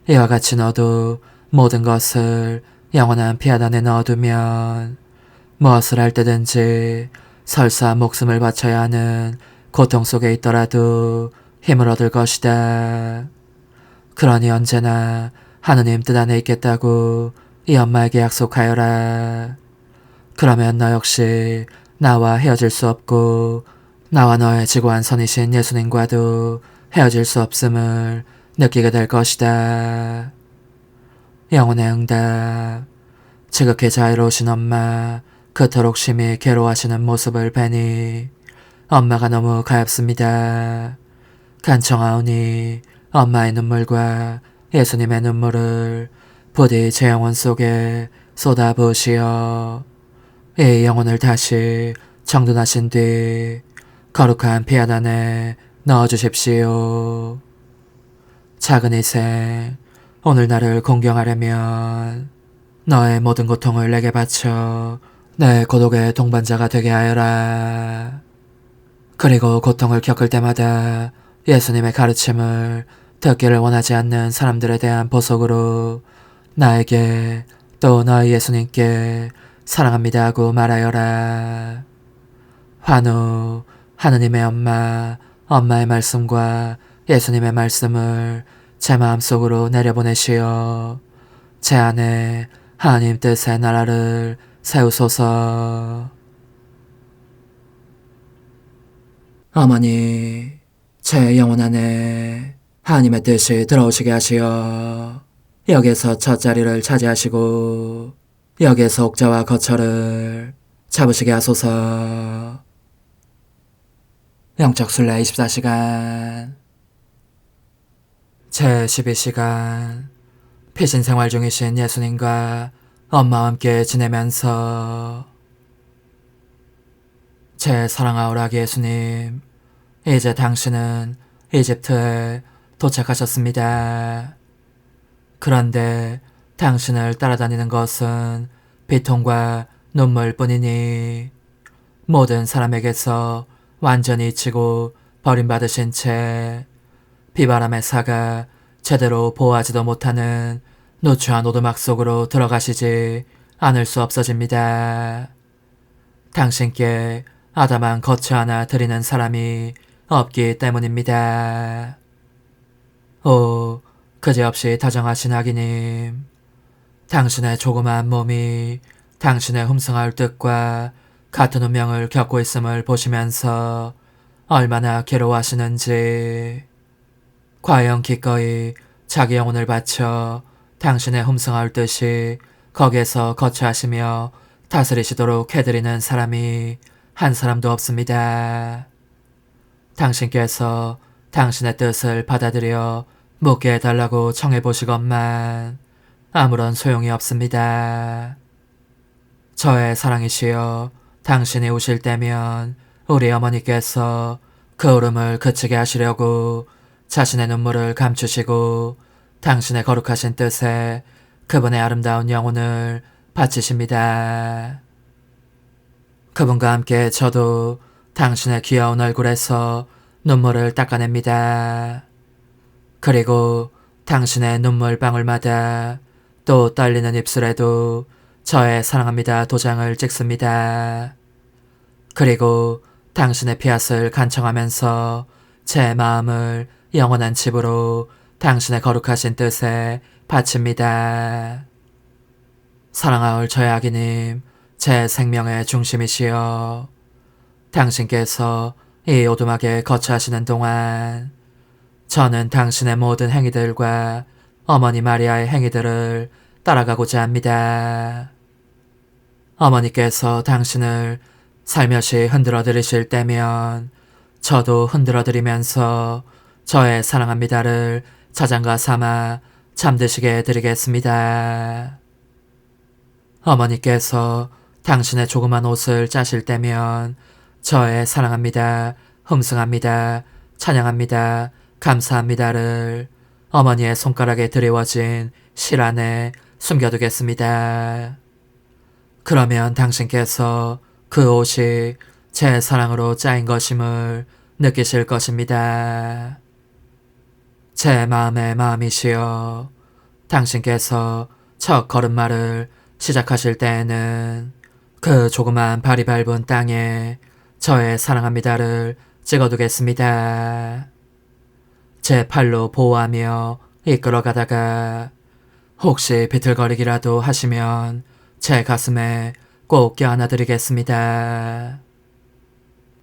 이와 같이 너도 모든 것을 영원한 피앗 안에 넣어두면 무엇을 할 때든지 설사 목숨을 바쳐야 하는 고통 속에 있더라도 힘을 얻을 것이다. 그러니 언제나 하느님 뜻 안에 있겠다고 이 엄마에게 약속하여라. 그러면 너 역시 나와 헤어질 수 없고 나와 너의 지고한 선이신 예수님과도 헤어질 수 없음을 느끼게 될 것이다. 영혼의 응답. 지극히 자애로우신 엄마, 그토록 심히 괴로워하시는 모습을 뵈니 엄마가 너무 가엾습니다. 간청하오니 엄마의 눈물과 예수님의 눈물을 부디 제 영혼 속에 쏟아부으시어 이 영혼을 다시 정돈하신 뒤 거룩한 피앗 안에 넣어주십시오. 작은 희생, 오늘 나를 공경하려면 너의 모든 고통을 내게 바쳐 내 고독의 동반자가 되게 하여라. 그리고 고통을 겪을 때마다 예수님의 가르침을 듣기를 원하지 않는 사람들에 대한 보석으로 나에게 또 너희 예수님께 사랑합니다 하고 말하여라. 환우, 하느님의 엄마, 엄마의 말씀과 예수님의 말씀을 제 마음속으로 내려보내시어 제 안에 하나님 뜻의 나라를 세우소서. 어머니, 제 영혼 안에 하나님의 뜻이 들어오시게 하시어 여기에서 첫 자리를 차지하시고 여기에서 옥자와 거처를 잡으시게 하소서. 영적 순례 24시간 제12시간 피신 생활 중이신 예수님과 엄마와 함께 지내면서 제 사랑하오라 예수님, 이제 당신은 이집트에 도착하셨습니다. 그런데 당신을 따라다니는 것은 비통과 눈물뿐이니 모든 사람에게서 완전히 잊히고 버림받으신 채 비바람의 사가 제대로 보호하지도 못하는 누추한 오두막 속으로 들어가시지 않을 수 없어집니다. 당신께 아담한 거처 하나 드리는 사람이 없기 때문입니다. 오, 그지없이 다정하신 아기님, 당신의 조그마한 몸이 당신의 흠숭할 뜻과 같은 운명을 겪고 있음을 보시면서 얼마나 괴로워하시는지, 과연 기꺼이 자기 영혼을 바쳐 당신의 흠숭할 뜻이 거기에서 거처하시며 다스리시도록 해드리는 사람이 한 사람도 없습니다. 당신께서 당신의 뜻을 받아들여 묻게 해달라고 청해보시건만 아무런 소용이 없습니다. 저의 사랑이시여, 당신이 우실 때면 우리 어머니께서 그 울음을 그치게 하시려고 자신의 눈물을 감추시고 당신의 거룩하신 뜻에 그분의 아름다운 영혼을 바치십니다. 그분과 함께 저도 당신의 귀여운 얼굴에서 눈물을 닦아냅니다. 그리고 당신의 눈물 방울마다 또 떨리는 입술에도 저의 사랑합니다 도장을 찍습니다. 그리고 당신의 피앗을 간청하면서 제 마음을 영원한 집으로 당신의 거룩하신 뜻에 바칩니다. 사랑하올 저의 아기님, 제 생명의 중심이시여, 당신께서 이 오두막에 거처하시는 동안 저는 당신의 모든 행위들과 어머니 마리아의 행위들을 따라가고자 합니다. 어머니께서 당신을 살며시 흔들어 드리실 때면 저도 흔들어 드리면서 저의 사랑합니다를 자장가 삼아 잠드시게 해드리겠습니다. 어머니께서 당신의 조그만 옷을 짜실 때면 저의 사랑합니다, 흠숭합니다, 찬양합니다, 감사합니다를 어머니의 손가락에 드리워진 실 안에 숨겨두겠습니다. 그러면 당신께서 그 옷이 제 사랑으로 짜인 것임을 느끼실 것입니다. 제 마음의 마음이시여, 당신께서 첫 걸음마를 시작하실 때에는 그 조그만 발이 밟은 땅에 저의 사랑합니다를 찍어두겠습니다. 제 팔로 보호하며 이끌어가다가 혹시 비틀거리기라도 하시면 제 가슴에 꼭 껴안아드리겠습니다.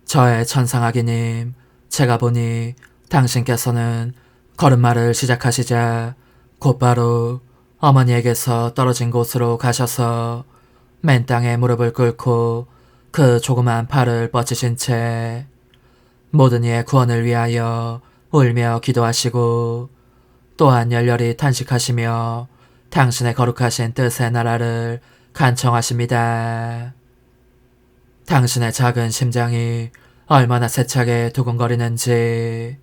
저의 천상아기님, 제가 보니 당신께서는 걸음마를 시작하시자 곧바로 어머니에게서 떨어진 곳으로 가셔서 맨 땅에 무릎을 꿇고 그 조그만 팔을 뻗치신 채 모든 이의 구원을 위하여 울며 기도하시고 또한 열렬히 탄식하시며 당신의 거룩하신 뜻의 나라를 간청하십니다. 당신의 작은 심장이 얼마나 세차게 두근거리는지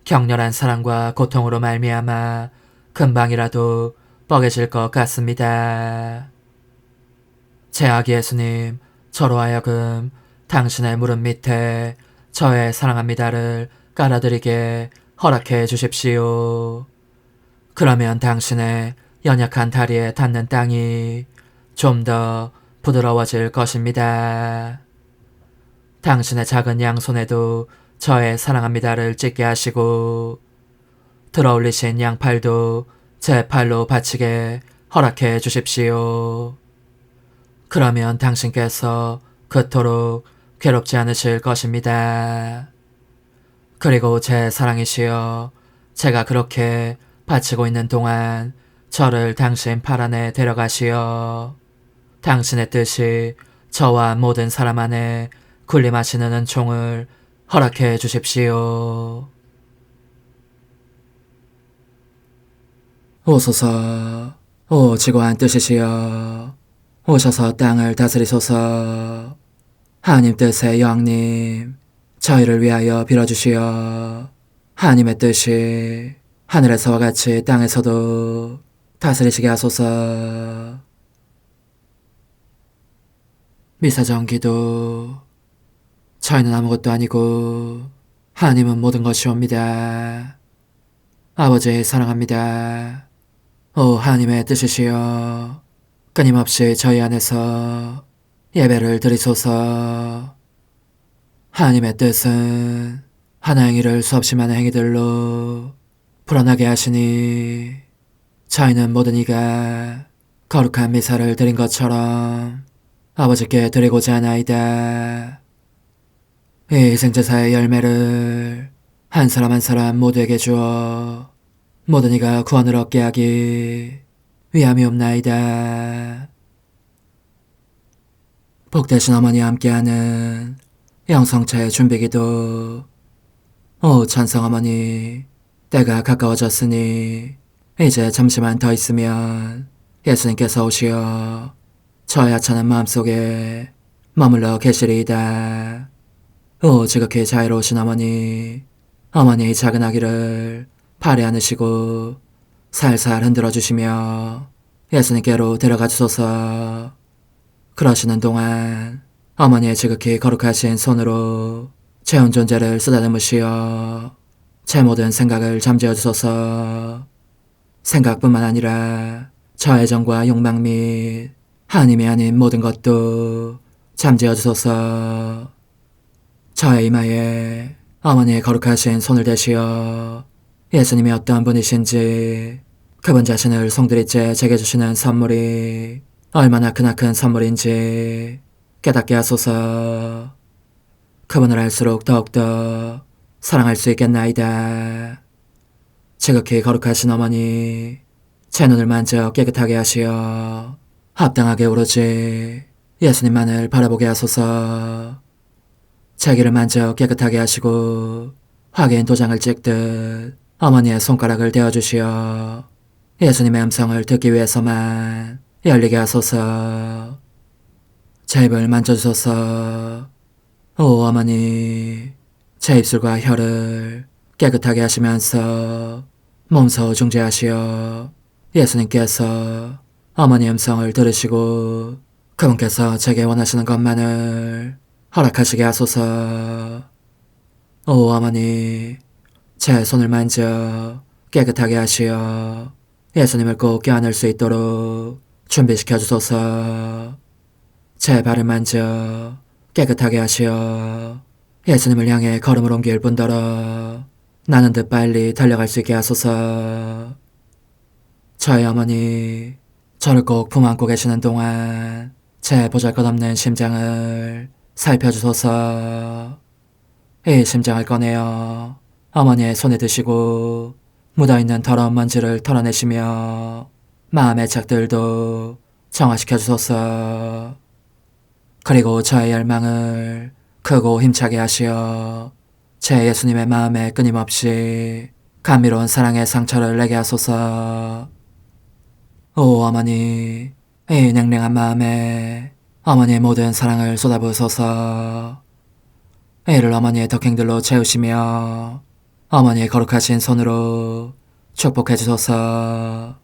격렬한 사랑과 고통으로 말미암아 금방이라도 뻐개질 것 같습니다. 제 아기 예수님, 저로 하여금 당신의 무릎 밑에 저의 사랑합니다를 깔아드리게 허락해 주십시오. 그러면 당신의 연약한 다리에 닿는 땅이 좀 더 부드러워질 것입니다. 당신의 작은 양손에도 저의 사랑합니다를 찍게 하시고 들어올리신 양팔도 제 팔로 받치게 허락해 주십시오. 그러면 당신께서 그토록 괴롭지 않으실 것입니다. 그리고 제 사랑이시여, 제가 그렇게 바치고 있는 동안 저를 당신 팔 안에 데려가시어 당신의 뜻이 저와 모든 사람 안에 군림하시는 은총을 허락해 주십시오. 오소서, 오 지고한 뜻이시여, 오셔서 땅을 다스리소서. 하나님 뜻의 여왕님, 저희를 위하여 빌어주시어 하나님의 뜻이 하늘에서와 같이 땅에서도 다스리시게 하소서. 미사정 기도. 저희는 아무것도 아니고 하나님은 모든 것이옵니다. 아버지 사랑합니다. 오 하나님의 뜻이시여, 끊임없이 저희 안에서 예배를 드리소서. 하나님의 뜻은 하나 행위를 수없이 많은 행위들로 불어나게 하시니 저희는 모든 이가 거룩한 미사를 드린 것처럼 아버지께 드리고자 하나이다. 이 희생제사의 열매를 한 사람 한 사람 모두에게 주어 모든 이가 구원을 얻게 하기 위함이옵나이다. 복되신 어머니와 함께하는 영성차의 준비기도. 오 찬성 어머니, 때가 가까워졌으니 이제 잠시만 더 있으면 예수님께서 오시어 저의 하찮은 마음속에 머물러 계시리이다. 오 지극히 자유로우신 어머니, 어머니의 작은 아기를 팔에 안으시고 살살 흔들어 주시며 예수님께로 데려가 주소서. 그러시는 동안 어머니의 지극히 거룩하신 손으로 제 온 존재를 쓰다듬으시어 제 모든 생각을 잠재워 주소서. 생각뿐만 아니라 저의 정과 욕망 및 하나님이 아닌 모든 것도 잠재워 주소서. 저의 이마에 어머니의 거룩하신 손을 대시어 예수님이 어떠한 분이신지, 그분 자신을 송두리째 제게 주시는 선물이 얼마나 크나큰 선물인지 깨닫게 하소서. 그분을 알수록 더욱더 사랑할 수 있겠나이다. 지극히 거룩하신 어머니, 제 눈을 만져 깨끗하게 하시어 합당하게 오로지 예수님만을 바라보게 하소서. 제 귀를 만져 깨끗하게 하시고 확인 도장을 찍듯 어머니의 손가락을 대어주시어 예수님의 음성을 듣기 위해서만 열리게 하소서. 제 입을 만져주소서. 오 어머니, 제 입술과 혀를 깨끗하게 하시면서 몸소 중재하시어 예수님께서 어머니의 음성을 들으시고 그분께서 제게 원하시는 것만을 허락하시게 하소서. 오 어머니, 제 손을 만져 깨끗하게 하시어 예수님을 꼭 껴안을 수 있도록 준비시켜 주소서. 제 발을 만져 깨끗하게 하시어 예수님을 향해 걸음을 옮길 뿐더러 나는 듯 빨리 달려갈 수 있게 하소서. 저의 어머니, 저를 꼭 품안고 계시는 동안 제 보잘것없는 심장을 살펴주소서. 이 심장을 꺼내어 어머니의 손에 드시고 묻어있는 더러운 먼지를 털어내시며 마음의 착들도 정화시켜 주소서. 그리고 저의 열망을 크고 힘차게 하시어 제 예수님의 마음에 끊임없이 감미로운 사랑의 상처를 내게 하소서. 오 어머니, 이 냉랭한 마음에 어머니의 모든 사랑을 쏟아부으소서. 이를 어머니의 덕행들로 채우시며 어머니의 거룩하신 손으로 축복해 주소서.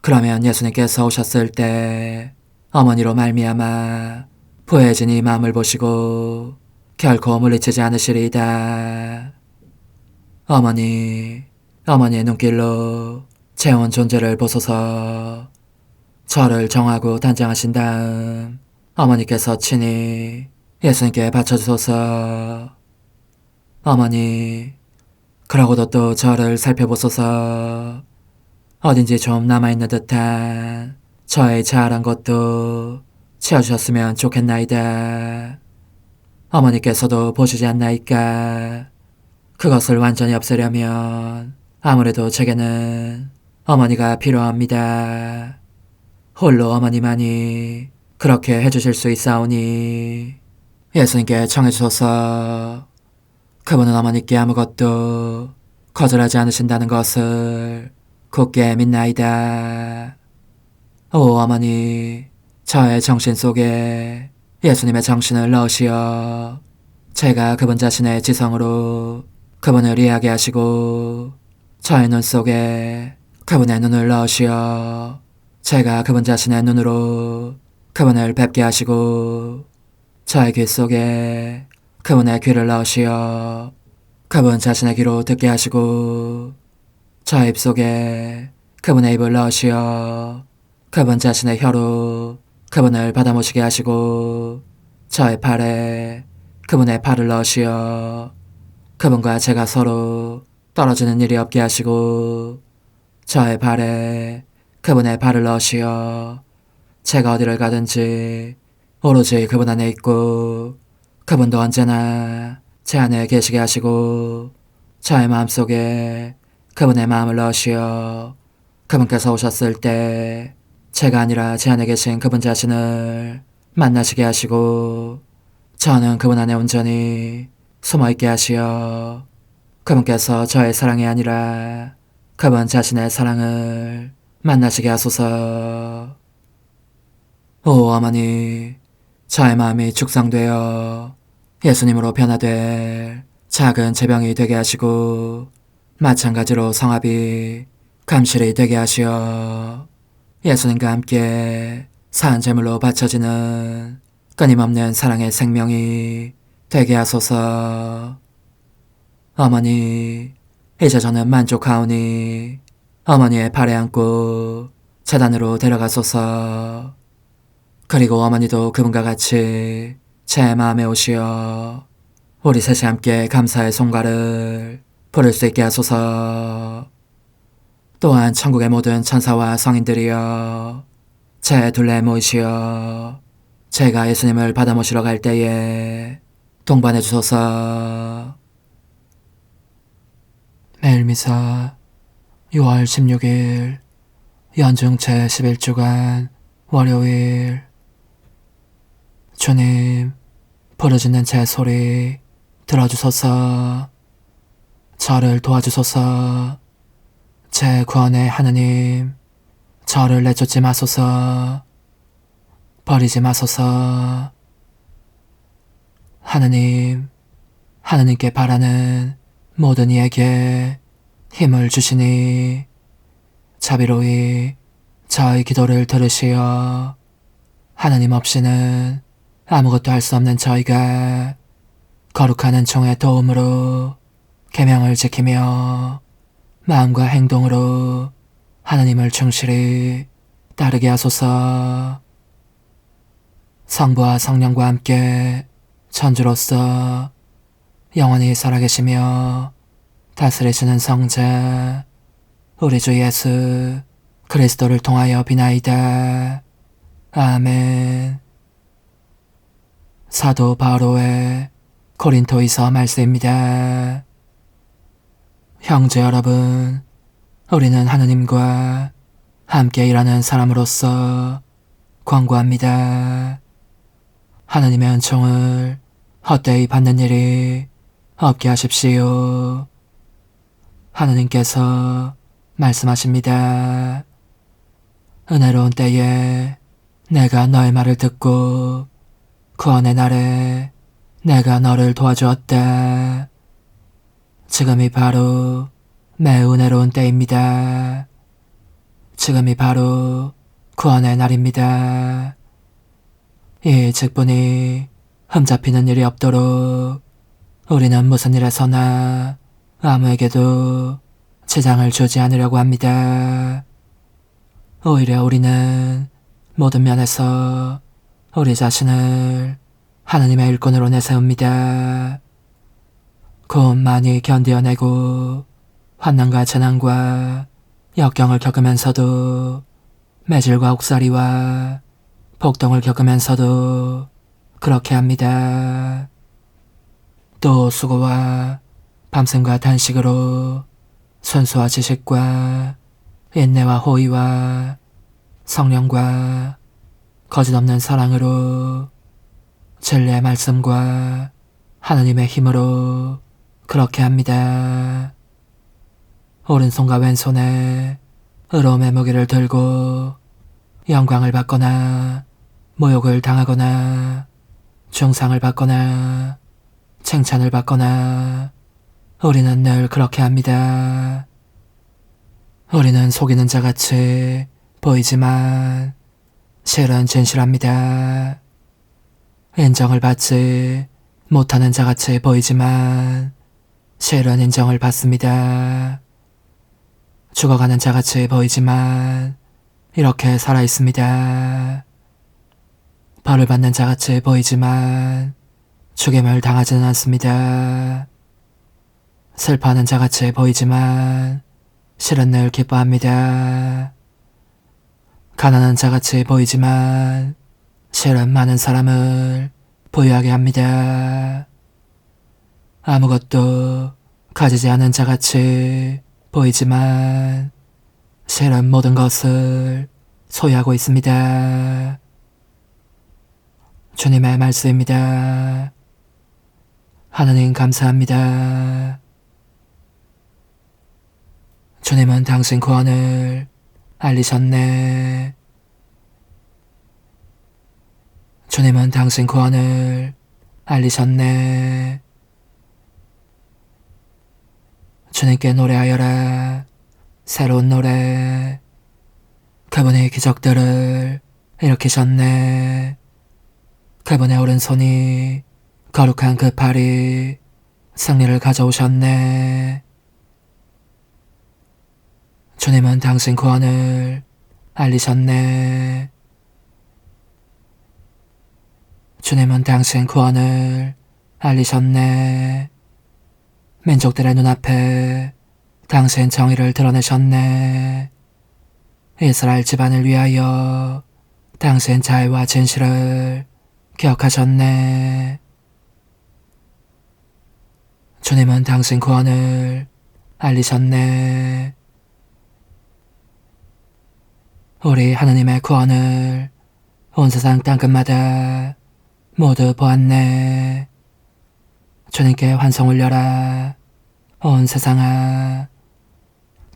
그러면 예수님께서 오셨을 때 어머니로 말미암아 부해진 이 마음을 보시고 결코 물리치지 않으시리이다. 어머니, 어머니의 눈길로 제 온 존재를 보소서. 저를 정하고 단장하신 다음 어머니께서 친히 예수님께 바쳐주소서. 어머니, 그러고도 또 저를 살펴보소서. 어딘지 좀 남아있는 듯한 저의 자아란 것도 채워주셨으면 좋겠나이다. 어머니께서도 보시지 않나이까? 그것을 완전히 없애려면 아무래도 제게는 어머니가 필요합니다. 홀로 어머니만이 그렇게 해주실 수 있사오니 예수님께 청해주소서. 그분은 어머니께 아무것도 거절하지 않으신다는 것을 굳게 믿나이다. 오 어머니, 저의 정신 속에 예수님의 정신을 넣으시어 제가 그분 자신의 지성으로 그분을 이해하게 하시고 저의 눈 속에 그분의 눈을 넣으시어 제가 그분 자신의 눈으로 그분을 뵙게 하시고 저의 귀 속에 그분의 귀를 넣으시어 그분 자신의 귀로 듣게 하시고 저의 입 속에 그분의 입을 넣으시어 그분 자신의 혀로 그분을 받아모시게 하시고 저의 팔에 그분의 팔을 넣으시어 그분과 제가 서로 떨어지는 일이 없게 하시고 저의 발에 그분의 발을 넣으시어 제가 어디를 가든지 오로지 그분 안에 있고 그분도 언제나 제 안에 계시게 하시고 저의 마음속에 그분의 마음을 넣으시어 그분께서 오셨을 때 제가 아니라 제 안에 계신 그분 자신을 만나시게 하시고 저는 그분 안에 온전히 숨어있게 하시어 그분께서 저의 사랑이 아니라 그분 자신의 사랑을 만나시게 하소서. 오 어머니, 저의 마음이 축성되어 예수님으로 변화될 작은 제병이 되게 하시고 마찬가지로 성합이 감실이 되게 하시어 예수님과 함께 산 제물로 바쳐지는 끊임없는 사랑의 생명이 되게 하소서. 어머니, 이제 저는 만족하오니 어머니의 발에 안고 제단으로 데려가소서. 그리고 어머니도 그분과 같이 제 마음에 오시어 우리 셋이 함께 감사의 송가를 부를 수 있게 하소서. 또한 천국의 모든 천사와 성인들이여 제 둘레에 모이시어 제가 예수님을 받아 모시러 갈 때에 동반해 주소서. 매일미사 6월 16일 연중 제11주간 월요일. 주님, 부르짖는 제 소리 들어주소서. 저를 도와주소서. 제 구원의 하느님, 저를 내쫓지 마소서. 버리지 마소서. 하느님, 하느님께 바라는 모든 이에게 힘을 주시니 자비로이 저의 기도를 들으시어 하느님 없이는 아무것도 할 수 없는 저희가 거룩한 은총의 도움으로 계명을 지키며 마음과 행동으로 하느님을 충실히 따르게 하소서. 성부와 성령과 함께 천주로서 영원히 살아계시며 다스리시는 성자 우리 주 예수 그리스도를 통하여 비나이다. 아멘. 사도 바오로의 고린토이서 말씀입니다. 형제 여러분, 우리는 하느님과 함께 일하는 사람으로서 권고합니다. 하느님의 은총을 헛되이 받는 일이 없게 하십시오. 하느님께서 말씀하십니다. 은혜로운 때에 내가 너의 말을 듣고 구원의 날에 내가 너를 도와주었다. 지금이 바로 매우 은혜로운 때입니다. 지금이 바로 구원의 날입니다. 이 직분이 흠잡히는 일이 없도록 우리는 무슨 일에서나 아무에게도 지장을 주지 않으려고 합니다. 오히려 우리는 모든 면에서 우리 자신을 하느님의 일꾼으로 내세웁니다. 곧 많이 견디어내고 환난과 재난과 역경을 겪으면서도 매질과 옥살이와 폭동을 겪으면서도 그렇게 합니다. 또 수고와 밤샘과 단식으로 순수와 지식과 인내와 호의와 성령과 거짓없는 사랑으로 진리의 말씀과 하느님의 힘으로 그렇게 합니다. 오른손과 왼손에 의로움의 무기를 들고 영광을 받거나 모욕을 당하거나 중상을 받거나 칭찬을 받거나 우리는 늘 그렇게 합니다. 우리는 속이는 자같이 보이지만 실은 진실합니다. 인정을 받지 못하는 자같이 보이지만 실은 인정을 받습니다. 죽어가는 자같이 보이지만 이렇게 살아있습니다. 벌을 받는 자같이 보이지만 죽임을 당하지는 않습니다. 슬퍼하는 자같이 보이지만 실은 늘 기뻐합니다. 가난한 자같이 보이지만 실은 많은 사람을 부유하게 합니다. 아무것도 가지지 않은 자같이 보이지만 실은 모든 것을 소유하고 있습니다. 주님의 말씀입니다. 하느님 감사합니다. 주님은 당신 구원을 알리셨네. 주님은 당신 구원을 알리셨네. 주님께 노래하여라. 새로운 노래. 그분의 기적들을 일으키셨네. 그분의 오른손이 거룩한 그 팔이 승리를 가져오셨네. 주님은 당신 구원을 알리셨네. 주님은 당신 구원을 알리셨네. 민족들의 눈앞에 당신 정의를 드러내셨네. 이스라엘 집안을 위하여 당신 자애와 진실을 기억하셨네. 주님은 당신 구원을 알리셨네. 우리 하느님의 구원을 온 세상 땅끝마다 모두 보았네. 주님께 환송 올려라. 온 세상아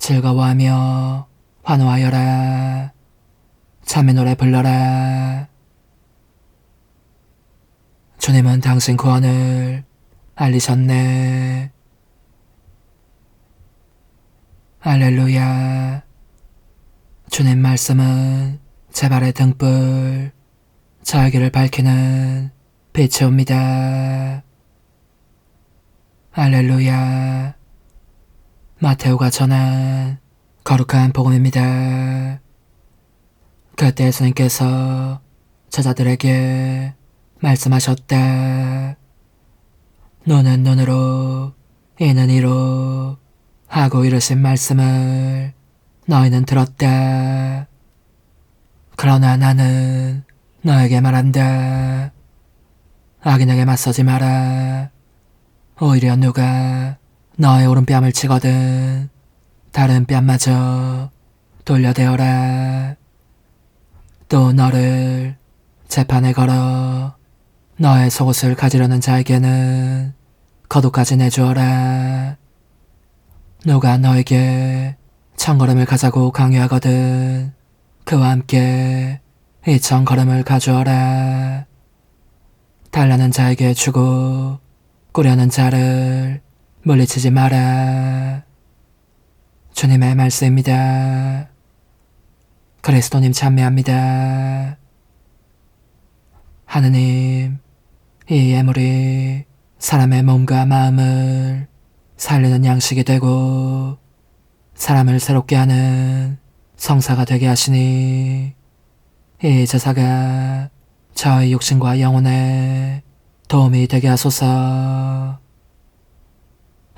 즐거워하며 환호하여라. 참의 노래 불러라. 주님은 당신 구원을 알리셨네. 할렐루야. 주님 말씀은 제 발의 등불, 저의 길을 밝히는 빛이옵니다. 할렐루야. 마테오가 전한 거룩한 복음입니다. 그때 예수님께서 제자들에게 말씀하셨다. 눈은 눈으로, 이는 이로 하고 이르신 말씀을 너희는 들었다. 그러나 나는 너에게 말한다. 악인에게 맞서지 마라. 오히려 누가 너의 오른뺨을 치거든 다른 뺨마저 돌려대어라. 또 너를 재판에 걸어 너의 속옷을 가지려는 자에게는 거두까지 내주어라. 누가 너에게 천걸음을 가자고 강요하거든 그와 함께 2000걸음을 가주어라. 달라는 자에게 주고 꾸려는 자를 물리치지 마라. 주님의 말씀입니다. 그리스도님 찬미합니다. 하느님, 이 예물이 사람의 몸과 마음을 살리는 양식이 되고 사람을 새롭게 하는 성사가 되게 하시니 이 제사가 저의 육신과 영혼에 도움이 되게 하소서.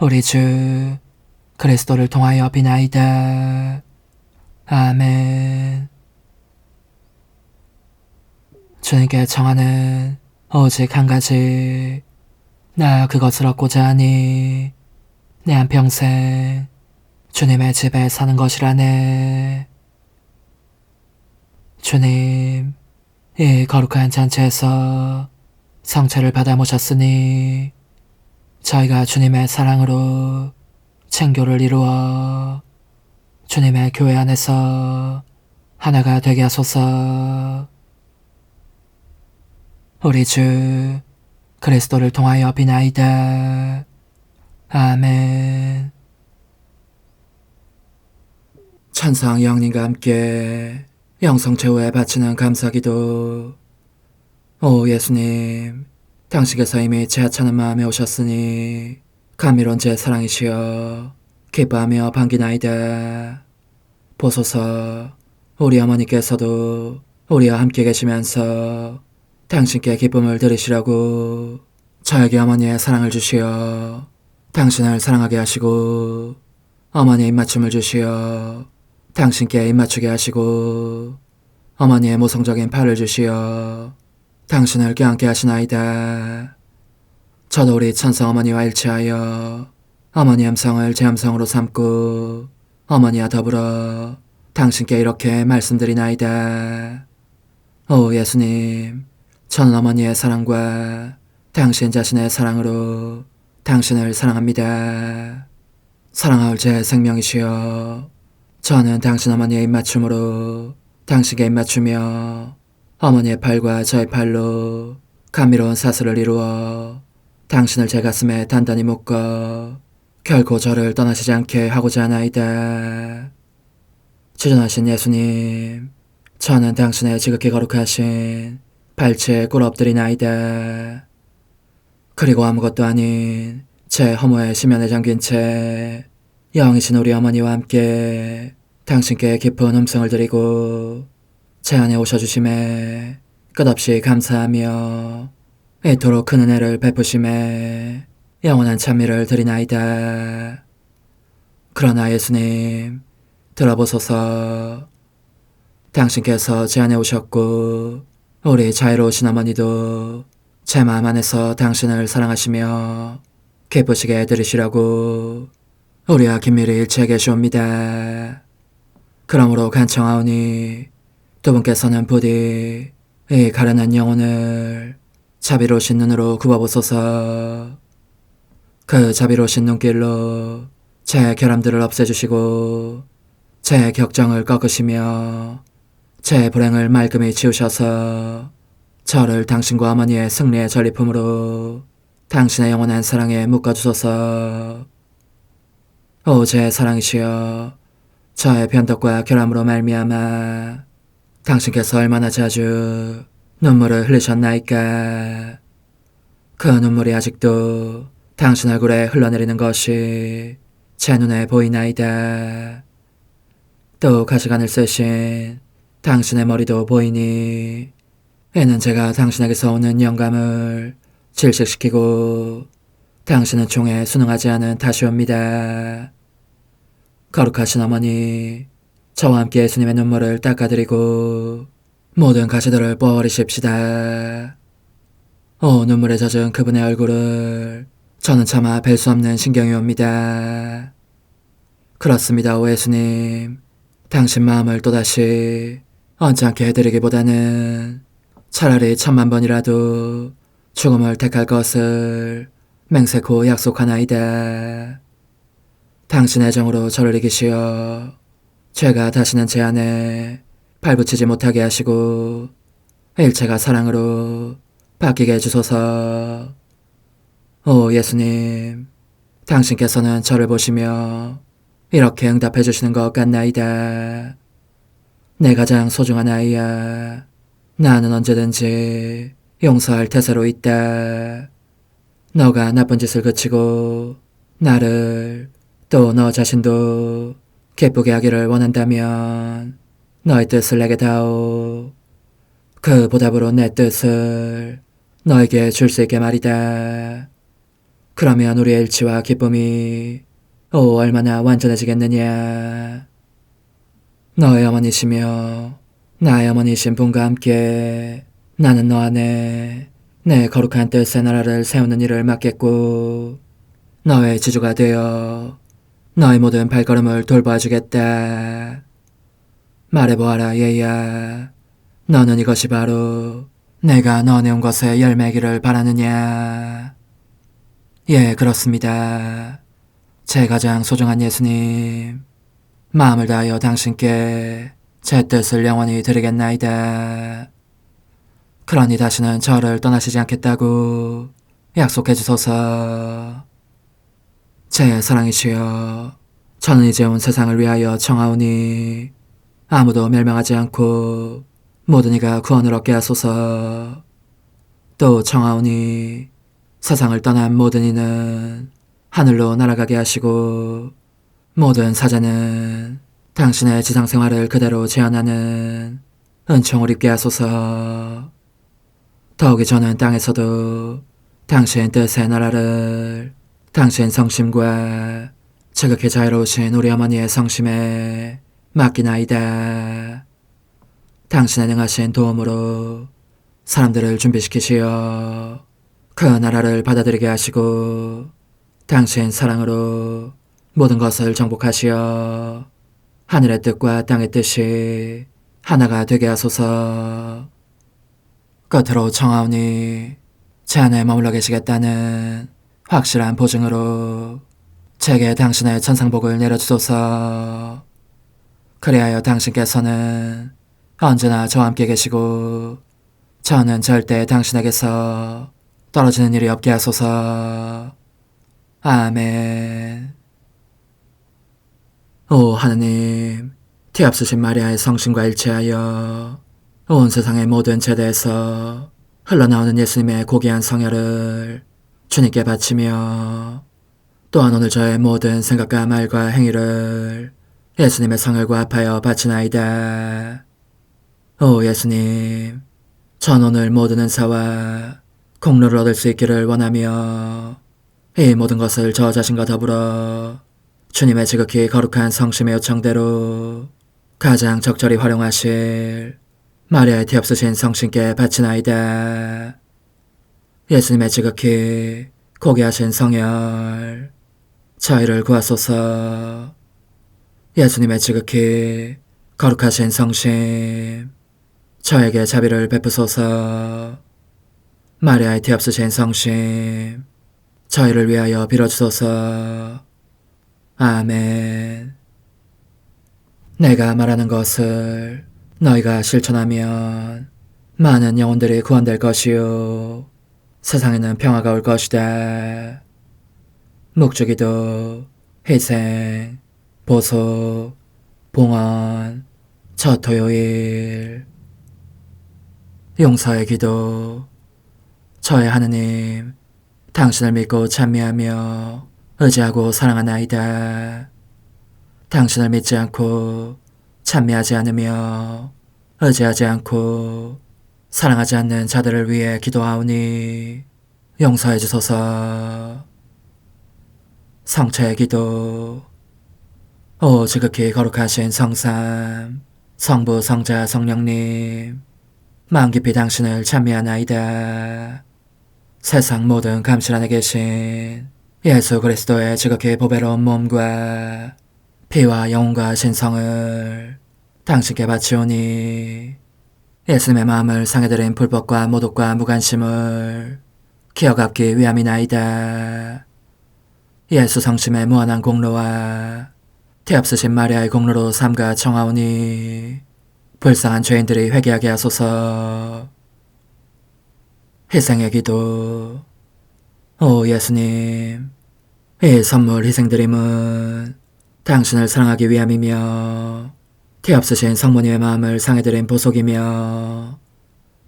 우리 주 그리스도를 통하여 비나이다. 아멘. 주님께 청하는 오직 한 가지, 나 그것을 얻고자 하니 내 한평생 주님의 집에 사는 것이라네. 주님, 이 거룩한 잔치에서 성체를 받아 모셨으니 저희가 주님의 사랑으로 친교를 이루어 주님의 교회 안에서 하나가 되게 하소서. 우리 주 그리스도를 통하여 비나이다. 아멘. 천상 영님과 함께 영성 최후에 바치는 감사기도. 오 예수님, 당신께서 이미 제 하찮은 마음에 오셨으니 감미로운 제 사랑이시여 기뻐하며 반기나이다. 보소서, 우리 어머니께서도 우리와 함께 계시면서 당신께 기쁨을 드리시라고 저에게 어머니의 사랑을 주시어 당신을 사랑하게 하시고 어머니의 입맞춤을 주시어 당신께 입맞추게 하시고 어머니의 모성적인 팔을 주시어 당신을 껴안게 하시나이다. 저도 우리 천성 어머니와 일치하여 어머니 음성을 제 음성으로 삼고 어머니와 더불어 당신께 이렇게 말씀드리나이다. 오 예수님, 저는 어머니의 사랑과 당신 자신의 사랑으로 당신을 사랑합니다. 사랑하올 제 생명이시여, 저는 당신 어머니의 입맞춤으로 당신께 입맞추며 어머니의 팔과 저의 팔로 감미로운 사슬을 이루어 당신을 제 가슴에 단단히 묶어 결코 저를 떠나시지 않게 하고자 하나이다. 지존하신 예수님, 저는 당신의 지극히 거룩하신 발치에 꿇어 엎드리나이다. 그리고 아무것도 아닌 제 허무의 심연에 잠긴 채 영이신 우리 어머니와 함께 당신께 깊은 음성을 드리고 제 안에 오셔주심에 끝없이 감사하며 이토록 큰 은혜를 베푸심에 영원한 찬미를 드리나이다. 그러나 예수님, 들어보소서. 당신께서 제 안에 오셨고 우리 자유로우신 어머니도 제 마음 안에서 당신을 사랑하시며 기쁘시게 해드리시라고 우리와 긴밀히 일치해 계시옵니다. 그러므로 간청하오니 두 분께서는 부디 이 가련한 영혼을 자비로우신 눈으로 굽어보소서. 그 자비로우신 눈길로 제 결함들을 없애주시고 제 격정을 꺾으시며 제 불행을 말끔히 지우셔서 저를 당신과 어머니의 승리의 전리품으로 당신의 영원한 사랑에 묶어주소서. 오 제 사랑이시여, 저의 변덕과 결함으로 말미암아 당신께서 얼마나 자주 눈물을 흘리셨나이까. 그 눈물이 아직도 당신 얼굴에 흘러내리는 것이 제 눈에 보이나이다. 또 가시관을 쓰신 당신의 머리도 보이니 이는 제가 당신에게서 오는 영감을 질식시키고 당신은 종에 순응하지 않은 탓이옵니다. 거룩하신 어머니, 저와 함께 예수님의 눈물을 닦아드리고 모든 가시들을 뽑아버리십시다. 오 눈물에 젖은 그분의 얼굴을 저는 차마 뵐 수 없는 신경이 옵니다. 그렇습니다, 오 예수님. 당신 마음을 또다시 언짢게 해드리기보다는 차라리 1000만 번이라도 죽음을 택할 것을 맹세코 약속하나이다. 당신의 정으로 저를 이기시어 죄가 다시는 제 안에 발붙이지 못하게 하시고 일체가 사랑으로 바뀌게 해주소서. 오 예수님, 당신께서는 저를 보시며 이렇게 응답해 주시는 것 같나이다. 내 가장 소중한 아이야, 나는 언제든지 용서할 태세로 있다. 너가 나쁜 짓을 그치고 나를 또 너 자신도 기쁘게 하기를 원한다면 너의 뜻을 내게 다오. 그 보답으로 내 뜻을 너에게 줄 수 있게 말이다. 그러면 우리의 일치와 기쁨이 얼마나 완전해지겠느냐. 너의 어머니시며 나의 어머니신 분과 함께 나는 너 안에 내 거룩한 뜻의 나라를 세우는 일을 맡겠고 너의 지주가 되어 너의 모든 발걸음을 돌봐주겠다. 말해보아라 얘야, 너는 이것이 바로 내가 너네 온 것에 열매기를 바라느냐. 예, 그렇습니다. 제 가장 소중한 예수님, 마음을 다하여 당신께 제 뜻을 영원히 드리겠나이다. 그러니 다시는 저를 떠나시지 않겠다고 약속해 주소서. 제 사랑이시여, 저는 이제 온 세상을 위하여 청하오니 아무도 멸망하지 않고 모든 이가 구원을 얻게 하소서. 또 청하오니 세상을 떠난 모든 이는 하늘로 날아가게 하시고 모든 사자는 당신의 지상생활을 그대로 재현하는 은총을 입게 하소서. 더욱이 저는 땅에서도 당신 뜻의 나라를 당신 성심과 지극히 자유로우신 우리 어머니의 성심에 맡기나이다. 당신의 능하신 도움으로 사람들을 준비시키시어 그 나라를 받아들이게 하시고 당신 사랑으로 모든 것을 정복하시어 하늘의 뜻과 땅의 뜻이 하나가 되게 하소서. 끝으로 청하오니 제 안에 머물러 계시겠다는 확실한 보증으로 제게 당신의 천상복을 내려주소서. 그리하여 당신께서는 언제나 저와 함께 계시고 저는 절대 당신에게서 떨어지는 일이 없게 하소서. 아멘. 오 하느님, 티없으신 마리아의 성심과 일치하여 온 세상의 모든 제대에서 흘러나오는 예수님의 고귀한 성혈을 주님께 바치며 또한 오늘 저의 모든 생각과 말과 행위를 예수님의 성혈과 합하여 바치나이다. 오 예수님, 전 오늘 모든 은사와 공로를 얻을 수 있기를 원하며 이 모든 것을 저 자신과 더불어 주님의 지극히 거룩한 성심의 요청대로 가장 적절히 활용하실 마리아의 티없으신 성신께 바치나이다. 예수님의 지극히 고귀하신 성혈, 저희를 구하소서. 예수님의 지극히 거룩하신 성심, 저에게 자비를 베푸소서. 마리아의 티없으신 성심, 저희를 위하여 빌어주소서. 아멘. 내가 말하는 것을 너희가 실천하면 많은 영혼들이 구원될 것이요 세상에는 평화가 올 것이다. 묵주기도, 희생, 보속, 봉헌, 첫 토요일. 용서의 기도. 저의 하느님, 당신을 믿고 찬미하며 의지하고 사랑하나이다. 당신을 믿지 않고 찬미하지 않으며 의지하지 않고 사랑하지 않는 자들을 위해 기도하오니 용서해 주소서. 성체의 기도. 오 지극히 거룩하신 성삼, 성부, 성자, 성령님, 마음 깊이 당신을 찬미하나이다. 세상 모든 감실 안에 계신 예수 그리스도의 지극히 보배로운 몸과 피와 영혼과 신성을 당신께 바치오니 예수님의 마음을 상해드린 불법과 모독과 무관심을 기어갚기 위함이나이다. 예수 성심의 무한한 공로와 태없으신 마리아의 공로로 삼가 청하오니 불쌍한 죄인들이 회개하게 하소서. 희생의 기도. 오 예수님, 이 선물 희생드림은 당신을 사랑하기 위함이며 태없으신 성모님의 마음을 상해드린 보속이며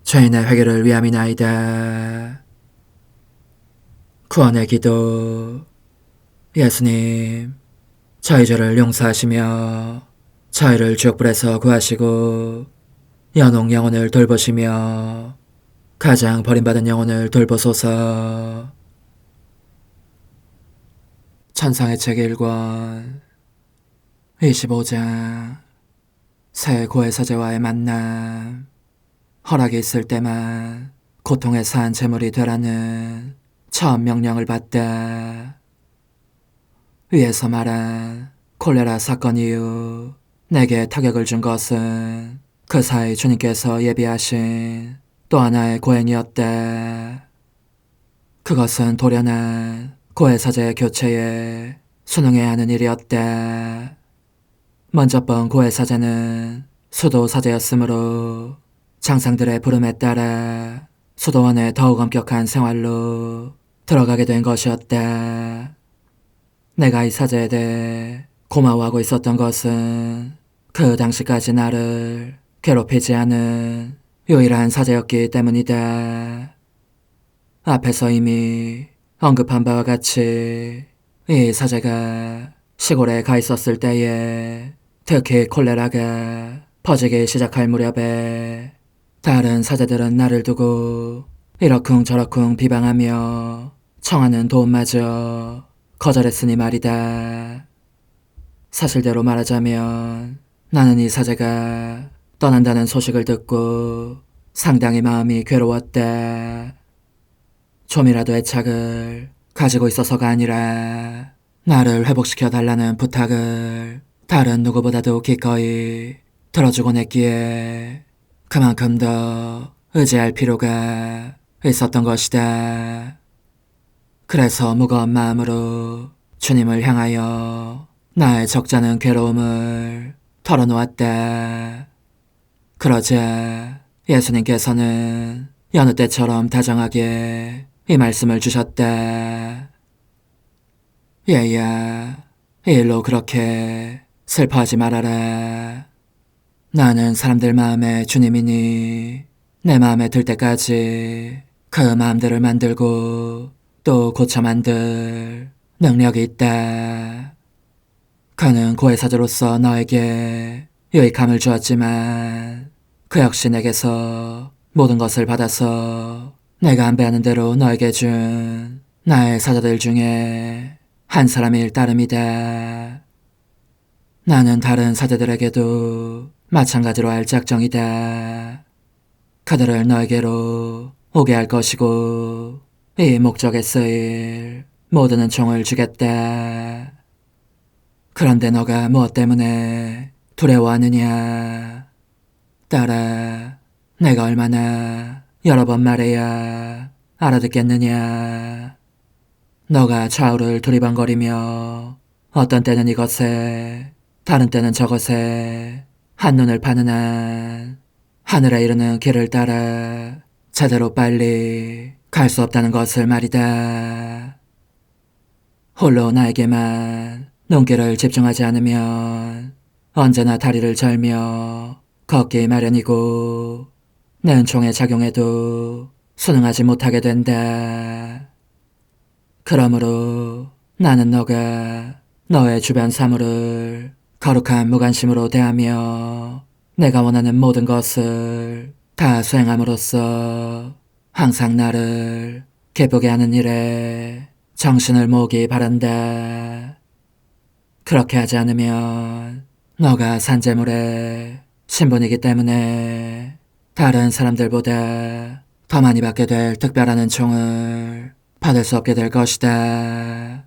죄인의 회개를 위함이나이다. 구원의 기도. 예수님, 저희 죄를 용서하시며 저희를 지옥불에서 구하시고 연옥 영혼을 돌보시며 가장 버림받은 영혼을 돌보소서. 천상의 책 1권 25장. 새 고해사제와의 만남. 허락이 있을 때만 고통의 산 제물이 되라는 처음 명령을 받다. 위에서 말한 콜레라 사건 이후 내게 타격을 준 것은 그 사이 주님께서 예비하신 또 하나의 고행이었다. 그것은 도련한 고해사제 교체에 순응해야 하는 일이었다. 먼저 번 고해사제는 수도사제였으므로 장상들의 부름에 따라 수도원에 더욱 엄격한 생활로 들어가게 된 것이었다. 내가 이 사제에 대해 고마워하고 있었던 것은 그 당시까지 나를 괴롭히지 않은 유일한 사제였기 때문이다. 앞에서 이미 언급한 바와 같이 이 사제가 시골에 가 있었을 때에 특히 콜레라가 퍼지기 시작할 무렵에 다른 사제들은 나를 두고 이러쿵저러쿵 비방하며 청하는 도움마저 거절했으니 말이다. 사실대로 말하자면 나는 이 사제가 떠난다는 소식을 듣고 상당히 마음이 괴로웠다. 좀이라도 애착을 가지고 있어서가 아니라 나를 회복시켜 달라는 부탁을 다른 누구보다도 기꺼이 들어주곤 했기에 그만큼 더 의지할 필요가 있었던 것이다. 그래서 무거운 마음으로 주님을 향하여 나의 적잖은 괴로움을 털어놓았다. 그러자 예수님께서는 여느 때처럼 다정하게 이 말씀을 주셨다. 얘야, 이 일로 그렇게 슬퍼하지 말아라. 나는 사람들 마음에 주님이니 내 마음에 들 때까지 그 마음들을 만들고 또 고쳐 만들 능력이 있다. 그는 고해사제로서 너에게 유익함을 주었지만 그 역시 내게서 모든 것을 받아서 내가 안배하는 대로 너에게 준 나의 사자들 중에 한 사람일 따름이다. 나는 다른 사제들에게도 마찬가지로 할 작정이다. 그들을 너에게로 오게 할 것이고 이 목적에 쓰일 모든 은총을 주겠다. 그런데 너가 무엇 때문에 두려워하느냐? 딸아, 내가 얼마나 여러 번 말해야 알아듣겠느냐? 너가 좌우를 두리번거리며 어떤 때는 이것에 다른 때는 저것에 한눈을 파는 한 하늘에 이르는 길을 따라 제대로 빨리 갈 수 없다는 것을 말이다. 홀로 나에게만 눈길을 집중하지 않으면 언제나 다리를 절며 걷기 마련이고 내 은총의 작용에도 순응하지 못하게 된다. 그러므로 나는 너가 너의 주변 사물을 거룩한 무관심으로 대하며 내가 원하는 모든 것을 다 수행함으로써 항상 나를 기쁘게 하는 일에 정신을 모으기 바란다. 그렇게 하지 않으면 너가 산재물의 신분이기 때문에 다른 사람들보다 더 많이 받게 될 특별한 은총을 받을 수 없게 될 것이다.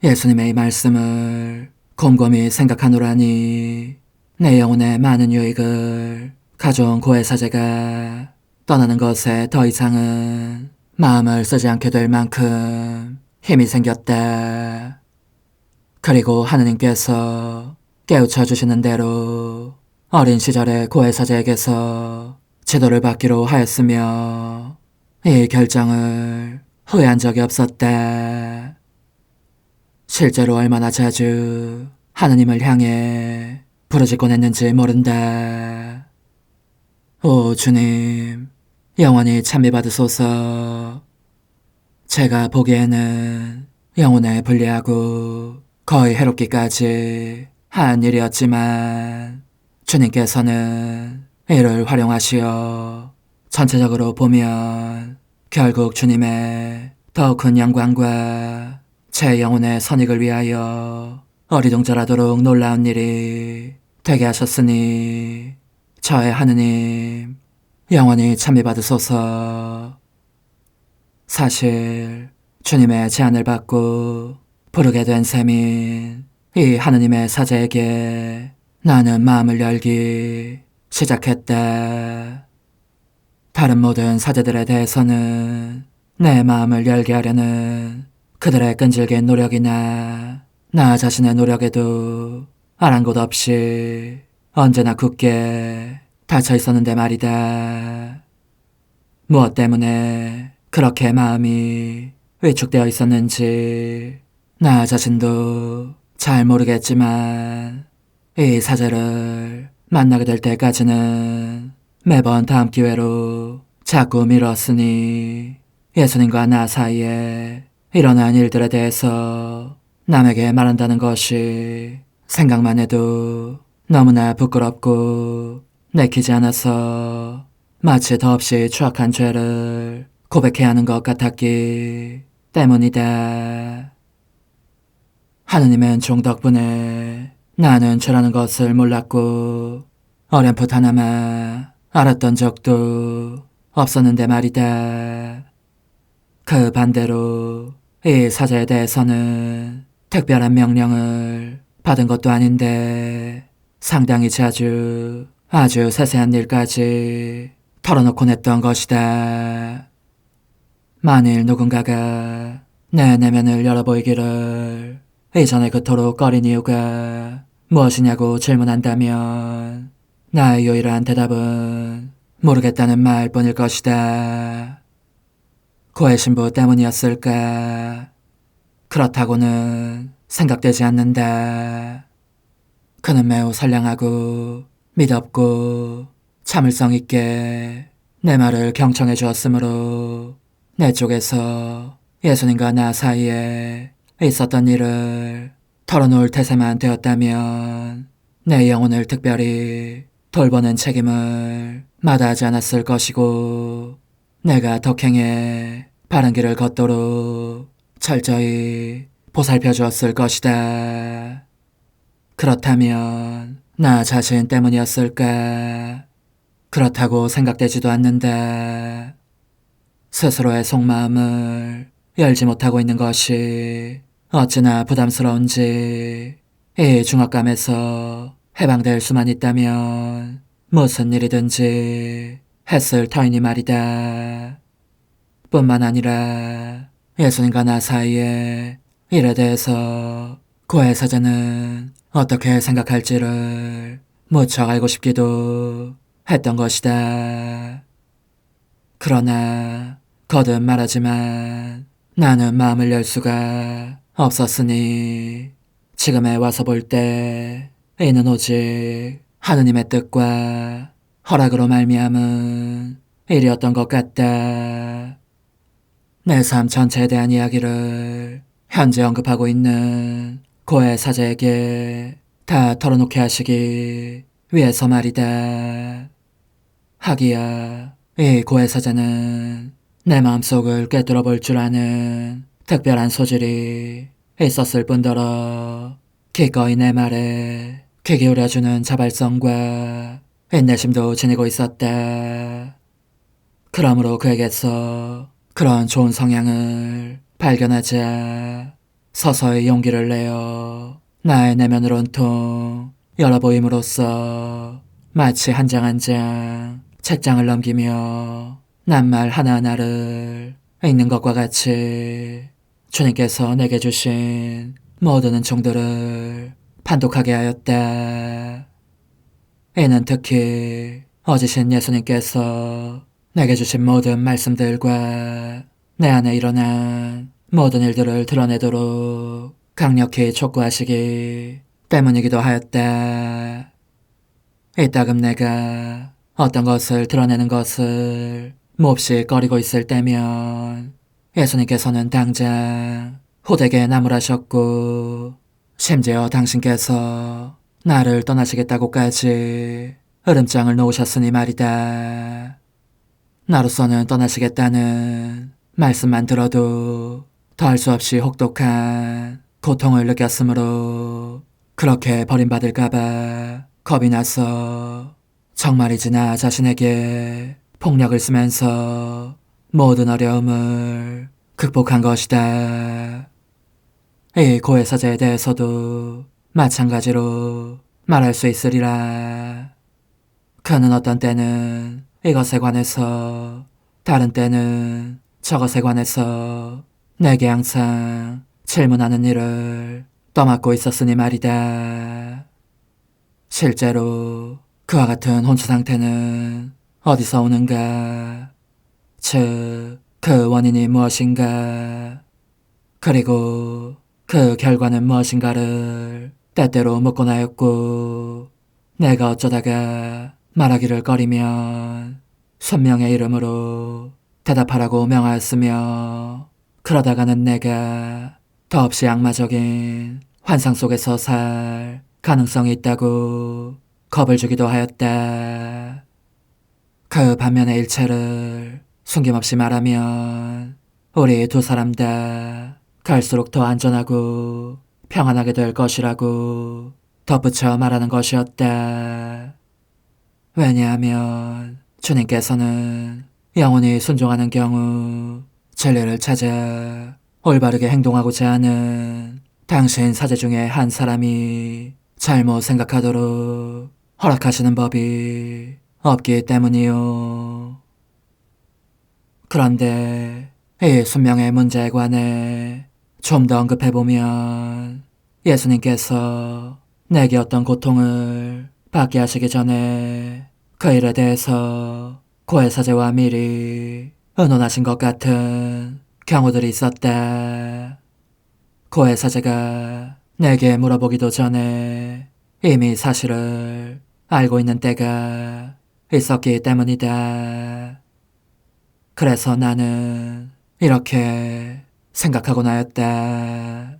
예수님의 이 말씀을 곰곰이 생각하노라니 내 영혼에 많은 유익을 가져온 고해사제가 떠나는 것에 더 이상은 마음을 쓰지 않게 될 만큼 힘이 생겼다. 그리고 하느님께서 깨우쳐 주시는 대로 어린 시절에 고해사제에게서 지도를 받기로 하였으며 이 결정을 후회한 적이 없었다. 실제로 얼마나 자주 하느님을 향해 부르짖곤 했는지 모른다. 오 주님, 영원히 찬미받으소서. 제가 보기에는 영혼에 불리하고 거의 해롭기까지 한 일이었지만 주님께서는 이를 활용하시어 전체적으로 보면 결국 주님의 더 큰 영광과 제 영혼의 선익을 위하여 어리둥절하도록 놀라운 일이 되게 하셨으니 저의 하느님 영원히 찬미받으소서. 사실 주님의 제안을 받고 부르게 된 셈인 이 하느님의 사제에게 나는 마음을 열기 시작했다. 다른 모든 사제들에 대해서는 내 마음을 열게 하려는 그들의 끈질긴 노력이나 나 자신의 노력에도 아랑곳 없이 언제나 굳게 닫혀 있었는데 말이다. 무엇 때문에 그렇게 마음이 위축되어 있었는지 나 자신도 잘 모르겠지만 이 사제를 만나게 될 때까지는 매번 다음 기회로 자꾸 미뤘으니 예수님과 나 사이에 일어난 일들에 대해서 남에게 말한다는 것이 생각만 해도 너무나 부끄럽고 내키지 않아서 마치 더없이 추악한 죄를 고백해야 하는 것 같았기 때문이다. 하느님은 종 덕분에 나는 죄라는 것을 몰랐고 어렴풋 하나마 알았던 적도 없었는데 말이다. 그 반대로 이 사제에 대해서는 특별한 명령을 받은 것도 아닌데 상당히 자주 아주 세세한 일까지 털어놓곤 했던 것이다. 만일 누군가가 내 내면을 열어보이기를 이전에 그토록 꺼린 이유가 무엇이냐고 질문한다면 나의 유일한 대답은 모르겠다는 말뿐일 것이다. 고해 신부 때문이었을까? 그렇다고는 생각되지 않는다. 그는 매우 선량하고 미덥고 참을성 있게 내 말을 경청해 주었으므로 내 쪽에서 예수님과 나 사이에 있었던 일을 털어놓을 태세만 되었다면 내 영혼을 특별히 돌보는 책임을 마다하지 않았을 것이고 내가 덕행에 바른 길을 걷도록 철저히 보살펴 주었을 것이다. 그렇다면 나 자신 때문이었을까? 그렇다고 생각되지도 않는다. 스스로의 속마음을 열지 못하고 있는 것이 어찌나 부담스러운지 이 중압감에서 해방될 수만 있다면 무슨 일이든지 했을 터이니 말이다. 뿐만 아니라 예수님과 나 사이에 일에 대해서 고해사제는 어떻게 생각할지를 무척 알고 싶기도 했던 것이다. 그러나 거듭 말하지만 나는 마음을 열 수가 없었으니 지금에 와서 볼 때 이는 오직 하느님의 뜻과 허락으로 말미암은 일이었던 것 같다. 내 삶 전체에 대한 이야기를 현재 언급하고 있는 고해 사제에게 다 털어놓게 하시기 위해서 말이다. 하기야 이 고해 사제는 내 마음속을 꿰뚫어 볼 줄 아는 특별한 소질이 있었을 뿐더러 기꺼이 내 말에 귀 기울여주는 자발성과 인내심도 지니고 있었다. 그러므로 그에게서 그런 좋은 성향을 발견하자 서서히 용기를 내어 나의 내면을 온통 열어보임으로써 마치 한 장 한 장 책장을 넘기며 낱말 하나하나를 읽는 것과 같이 주님께서 내게 주신 모든 은총들을 판독하게 하였다. 이는 특히 어지신 예수님께서 내게 주신 모든 말씀들과 내 안에 일어난 모든 일들을 드러내도록 강력히 촉구하시기 때문이기도 하였다. 이따금 내가 어떤 것을 드러내는 것을 몹시 꺼리고 있을 때면 예수님께서는 당장 호되게 나무라셨고 심지어 당신께서 나를 떠나시겠다고까지 으름장을 놓으셨으니 말이다. 나로서는 떠나시겠다는 말씀만 들어도 더할 수 없이 혹독한 고통을 느꼈으므로 그렇게 버림받을까봐 겁이 나서 정말이지 나 자신에게 폭력을 쓰면서 모든 어려움을 극복한 것이다. 이 고해사제에 대해서도 마찬가지로 말할 수 있으리라. 그는 어떤 때는 이것에 관해서 다른 때는 저것에 관해서 내게 항상 질문하는 일을 떠맡고 있었으니 말이다. 실제로 그와 같은 혼수 상태는 어디서 오는가? 즉, 그 원인이 무엇인가? 그리고 그 결과는 무엇인가를 때때로 묻곤 하였고 내가 어쩌다가 말하기를 꺼리면 선명의 이름으로 대답하라고 명하였으며 그러다가는 내가 더없이 악마적인 환상 속에서 살 가능성이 있다고 겁을 주기도 하였다. 그 반면의 일체를 숨김없이 말하면 우리 두 사람 다 갈수록 더 안전하고 평안하게 될 것이라고 덧붙여 말하는 것이었다. 왜냐하면 주님께서는 영원히 순종하는 경우 진리를 찾아 올바르게 행동하고자 하는 당신 사제 중에 한 사람이 잘못 생각하도록 허락하시는 법이 없기 때문이요. 그런데 이 순명의 문제에 관해 좀 더 언급해보면 예수님께서 내게 어떤 고통을 받게 하시기 전에 그 일에 대해서 고해사제와 미리 의논하신 것 같은 경우들이 있었다. 고해사제가 내게 물어보기도 전에 이미 사실을 알고 있는 때가 있었기 때문이다. 그래서 나는 이렇게 생각하곤 하였다.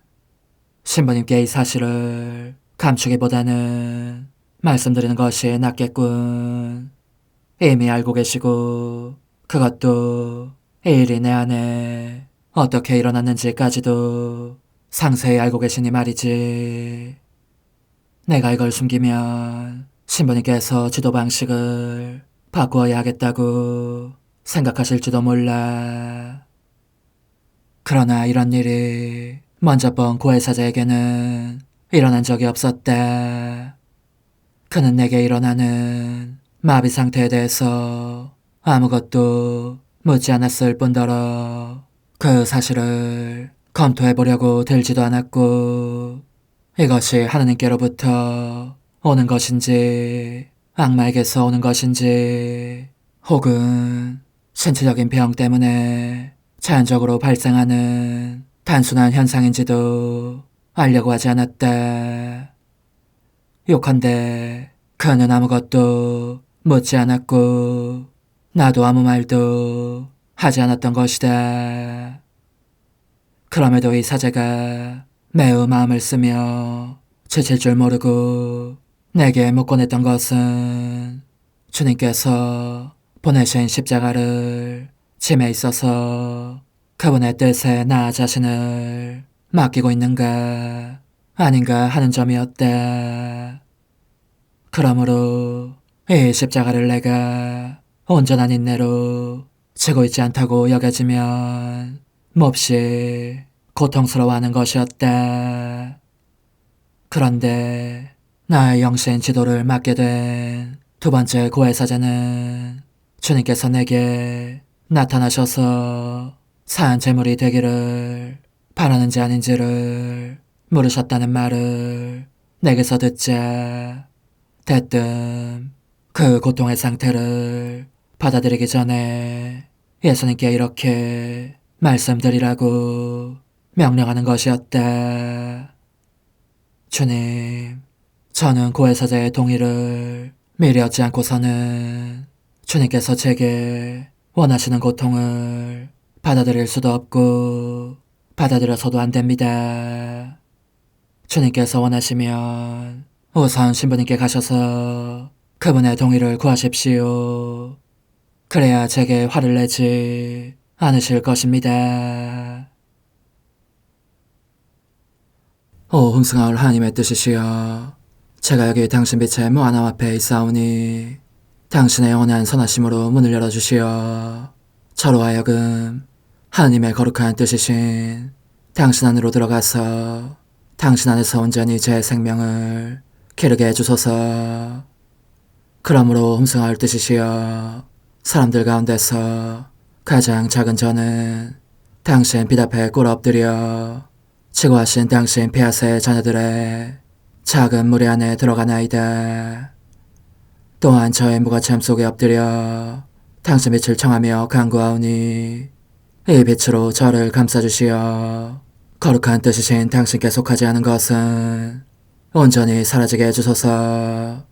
신부님께 이 사실을 감추기보다는 말씀드리는 것이 낫겠군. 이미 알고 계시고 그것도 이 일이 내 안에 어떻게 일어났는지까지도 상세히 알고 계시니 말이지. 내가 이걸 숨기면 신부님께서 지도 방식을 바꾸어야 하겠다고 생각하실지도 몰라. 그러나 이런 일이 먼저 본 고해사제에게는 일어난 적이 없었다. 그는 내게 일어나는 마비 상태에 대해서 아무것도 묻지 않았을 뿐더러 그 사실을 검토해보려고 들지도 않았고 이것이 하느님께로부터 오는 것인지 악마에게서 오는 것인지 혹은 신체적인 병 때문에 자연적으로 발생하는 단순한 현상인지도 알려고 하지 않았다. 요컨대 그는 아무것도 묻지 않았고 나도 아무 말도 하지 않았던 것이다. 그럼에도 이 사제가 매우 마음을 쓰며 지칠 줄 모르고 내게 묻곤 했던 것은 주님께서 보내신 십자가를 짐에 있어서 그분의 뜻에 나 자신을 맡기고 있는가 아닌가 하는 점이었다. 그러므로 이 십자가를 내가 온전한 인내로 지고 있지 않다고 여겨지면 몹시 고통스러워하는 것이었다. 그런데 나의 영신 지도를 맡게 된 두 번째 고해사제는 주님께서 내게 나타나셔서 산 제물이 되기를 바라는지 아닌지를 물으셨다는 말을 내게서 듣자 대뜸 그 고통의 상태를 받아들이기 전에 예수님께 이렇게 말씀드리라고 명령하는 것이었다. 주님, 저는 고해사제의 동의를 미리 얻지 않고서는 주님께서 제게 원하시는 고통을 받아들일 수도 없고 받아들여서도 안 됩니다. 주님께서 원하시면 우선 신부님께 가셔서 그분의 동의를 구하십시오. 그래야 제게 화를 내지 않으실 것입니다. 오 흥승하올 하나님의 뜻이시여, 제가 여기 당신 빛의 무한함 앞에 있사오니 당신의 영원한 선하심으로 문을 열어주시어 저로 하여금 하나님의 거룩한 뜻이신 당신 안으로 들어가서 당신 안에서 온전히 제 생명을 기르게 해주소서. 그러므로 흠승하올 뜻이시여, 사람들 가운데서 가장 작은 저는 당신 빛 앞에 꿇어 엎드려 지고하신 당신 폐하세의 자녀들의 작은 무리 안에 들어가나이다. 또한 저의 무거참 속에 엎드려 당신 빛을 청하며 간구하오니 이 빛으로 저를 감싸주시어 거룩한 뜻이신 당신께 속하지 않은 것은 온전히 사라지게 해주소서.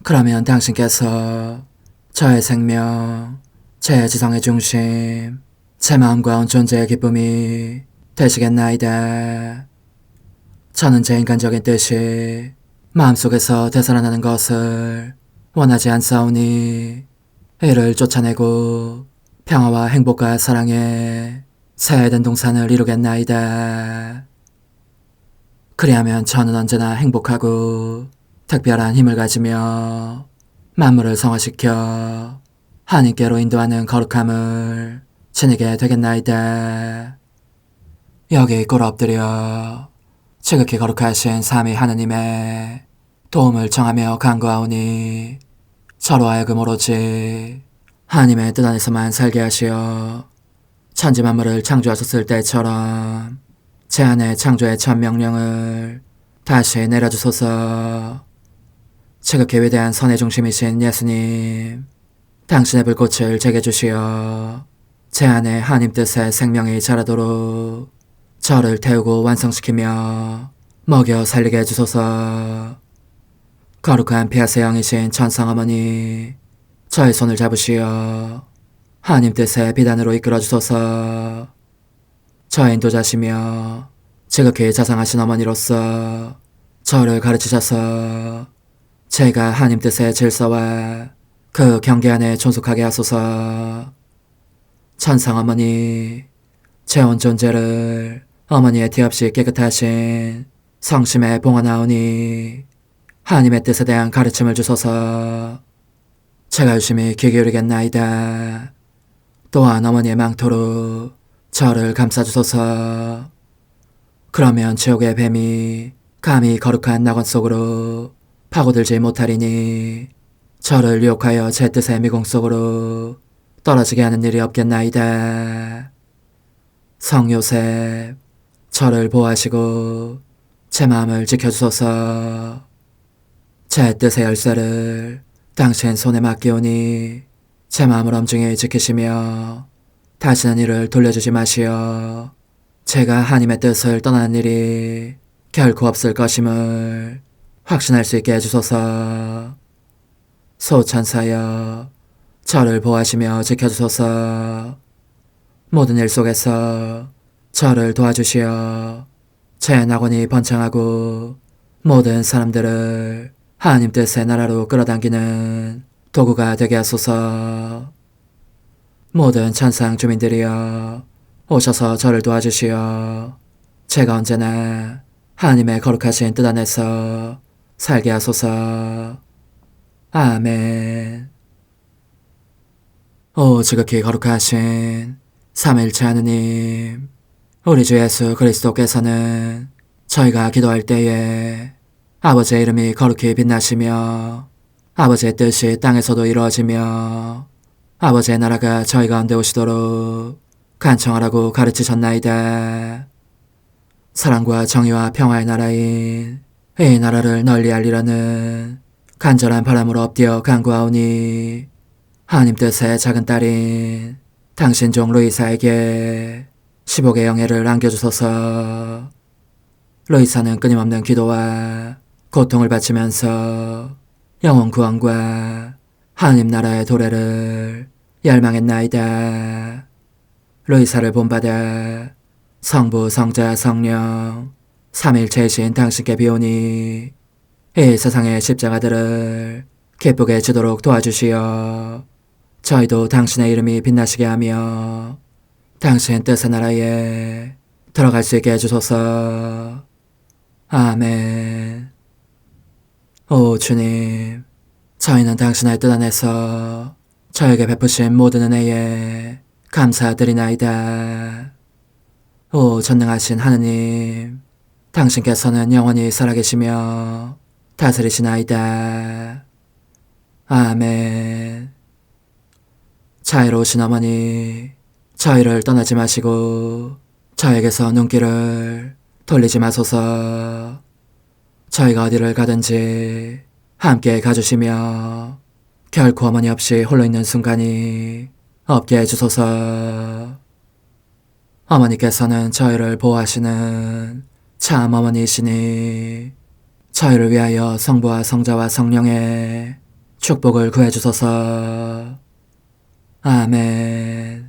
그러면 당신께서 저의 생명, 제 지성의 중심, 제 마음과 온 존재의 기쁨이 되시겠나이다. 저는 제 인간적인 뜻이 마음속에서 되살아나는 것을 원하지 않사오니 이를 쫓아내고 평화와 행복과 사랑의 새 에덴 동산을 이루겠나이다. 그리하면 저는 언제나 행복하고 특별한 힘을 가지며 만물을 성화시켜 하나님께로 인도하는 거룩함을 지니게 되겠나이다. 여기 꿇어 엎드려 지극히 거룩하신 삼위 하느님의 도움을 청하며 간구하오니 저로 하여금 오로지 하나님의 뜻 안에서만 살게 하시어 천지 만물을 창조하셨을 때처럼 제 안에 창조의 첫 명령을 다시 내려주소서. 지극히 위대한 선의 중심이신 예수님, 당신의 불꽃을 제게 주시어 제 안에 하나님 뜻의 생명이 자라도록 저를 태우고 완성시키며 먹여 살리게 해주소서. 거룩한 피아세 영이신 천상어머니, 저의 손을 잡으시어 하나님 뜻의 비단으로 이끌어주소서. 저의 인도자시며 지극히 자상하신 어머니로서 저를 가르치셔서 제가 하나님 뜻의 질서와 그 경계 안에 존속하게 하소서. 천상어머니, 제 온 존재를 어머니의 티 없이 깨끗하신 성심에 봉헌하오니 하나님의 뜻에 대한 가르침을 주소서. 제가 열심히 귀 기울이겠나이다. 또한 어머니의 망토로 저를 감싸주소서. 그러면 지옥의 뱀이 감히 거룩한 낙원 속으로 파고들지 못하리니 저를 유혹하여 제 뜻의 미궁 속으로 떨어지게 하는 일이 없겠나이다. 성 요셉, 저를 보호하시고 제 마음을 지켜주소서. 제 뜻의 열쇠를 당신 손에 맡기오니 제 마음을 엄중히 지키시며 다시는 이를 돌려주지 마시어 제가 하나님의 뜻을 떠나는 일이 결코 없을 것임을 확신할 수 있게 해주소서. 소천사여, 저를 보호하시며 지켜주소서. 모든 일 속에서 저를 도와주시어 제 낙원이 번창하고 모든 사람들을 하나님 뜻의 나라로 끌어당기는 도구가 되게 하소서. 모든 천상 주민들이여, 오셔서 저를 도와주시어 제가 언제나 하나님의 거룩하신 뜻 안에서 살게 하소서. 아멘. 오 지극히 거룩하신 삼위일체 하느님, 우리 주 예수 그리스도께서는 저희가 기도할 때에 아버지의 이름이 거룩히 빛나시며 아버지의 뜻이 땅에서도 이루어지며 아버지의 나라가 저희 가운데 오시도록 간청하라고 가르치셨나이다. 사랑과 정의와 평화의 나라인 이 나라를 널리 알리라는 간절한 바람으로 엎드려 간구하오니 하나님 뜻의 작은 딸인 당신 종 루이사에게 10억의 영예를 안겨주소서. 루이사는 끊임없는 기도와 고통을 바치면서 영혼 구원과 하나님 나라의 도래를 열망했나이다. 루이사를 본받아 성부, 성자, 성령 삼일체이신 당신께 비오니 이 세상의 십자가들을 기쁘게 지도록 도와주시어 저희도 당신의 이름이 빛나시게 하며 당신 뜻의 나라에 들어갈 수 있게 해주소서. 아멘. 오 주님, 저희는 당신의 뜻 안에서 저에게 베푸신 모든 은혜에 감사드리나이다. 오 전능하신 하느님, 당신께서는 영원히 살아계시며 다스리시나이다. 아멘. 자애로우신 어머니, 저희를 떠나지 마시고 저에게서 눈길을 돌리지 마소서. 저희가 어디를 가든지 함께 가주시며 결코 어머니 없이 홀로 있는 순간이 없게 해주소서. 어머니께서는 저희를 보호하시는 참 어머니이시니 저희를 위하여 성부와 성자와 성령의 축복을 구해주소서. 아멘.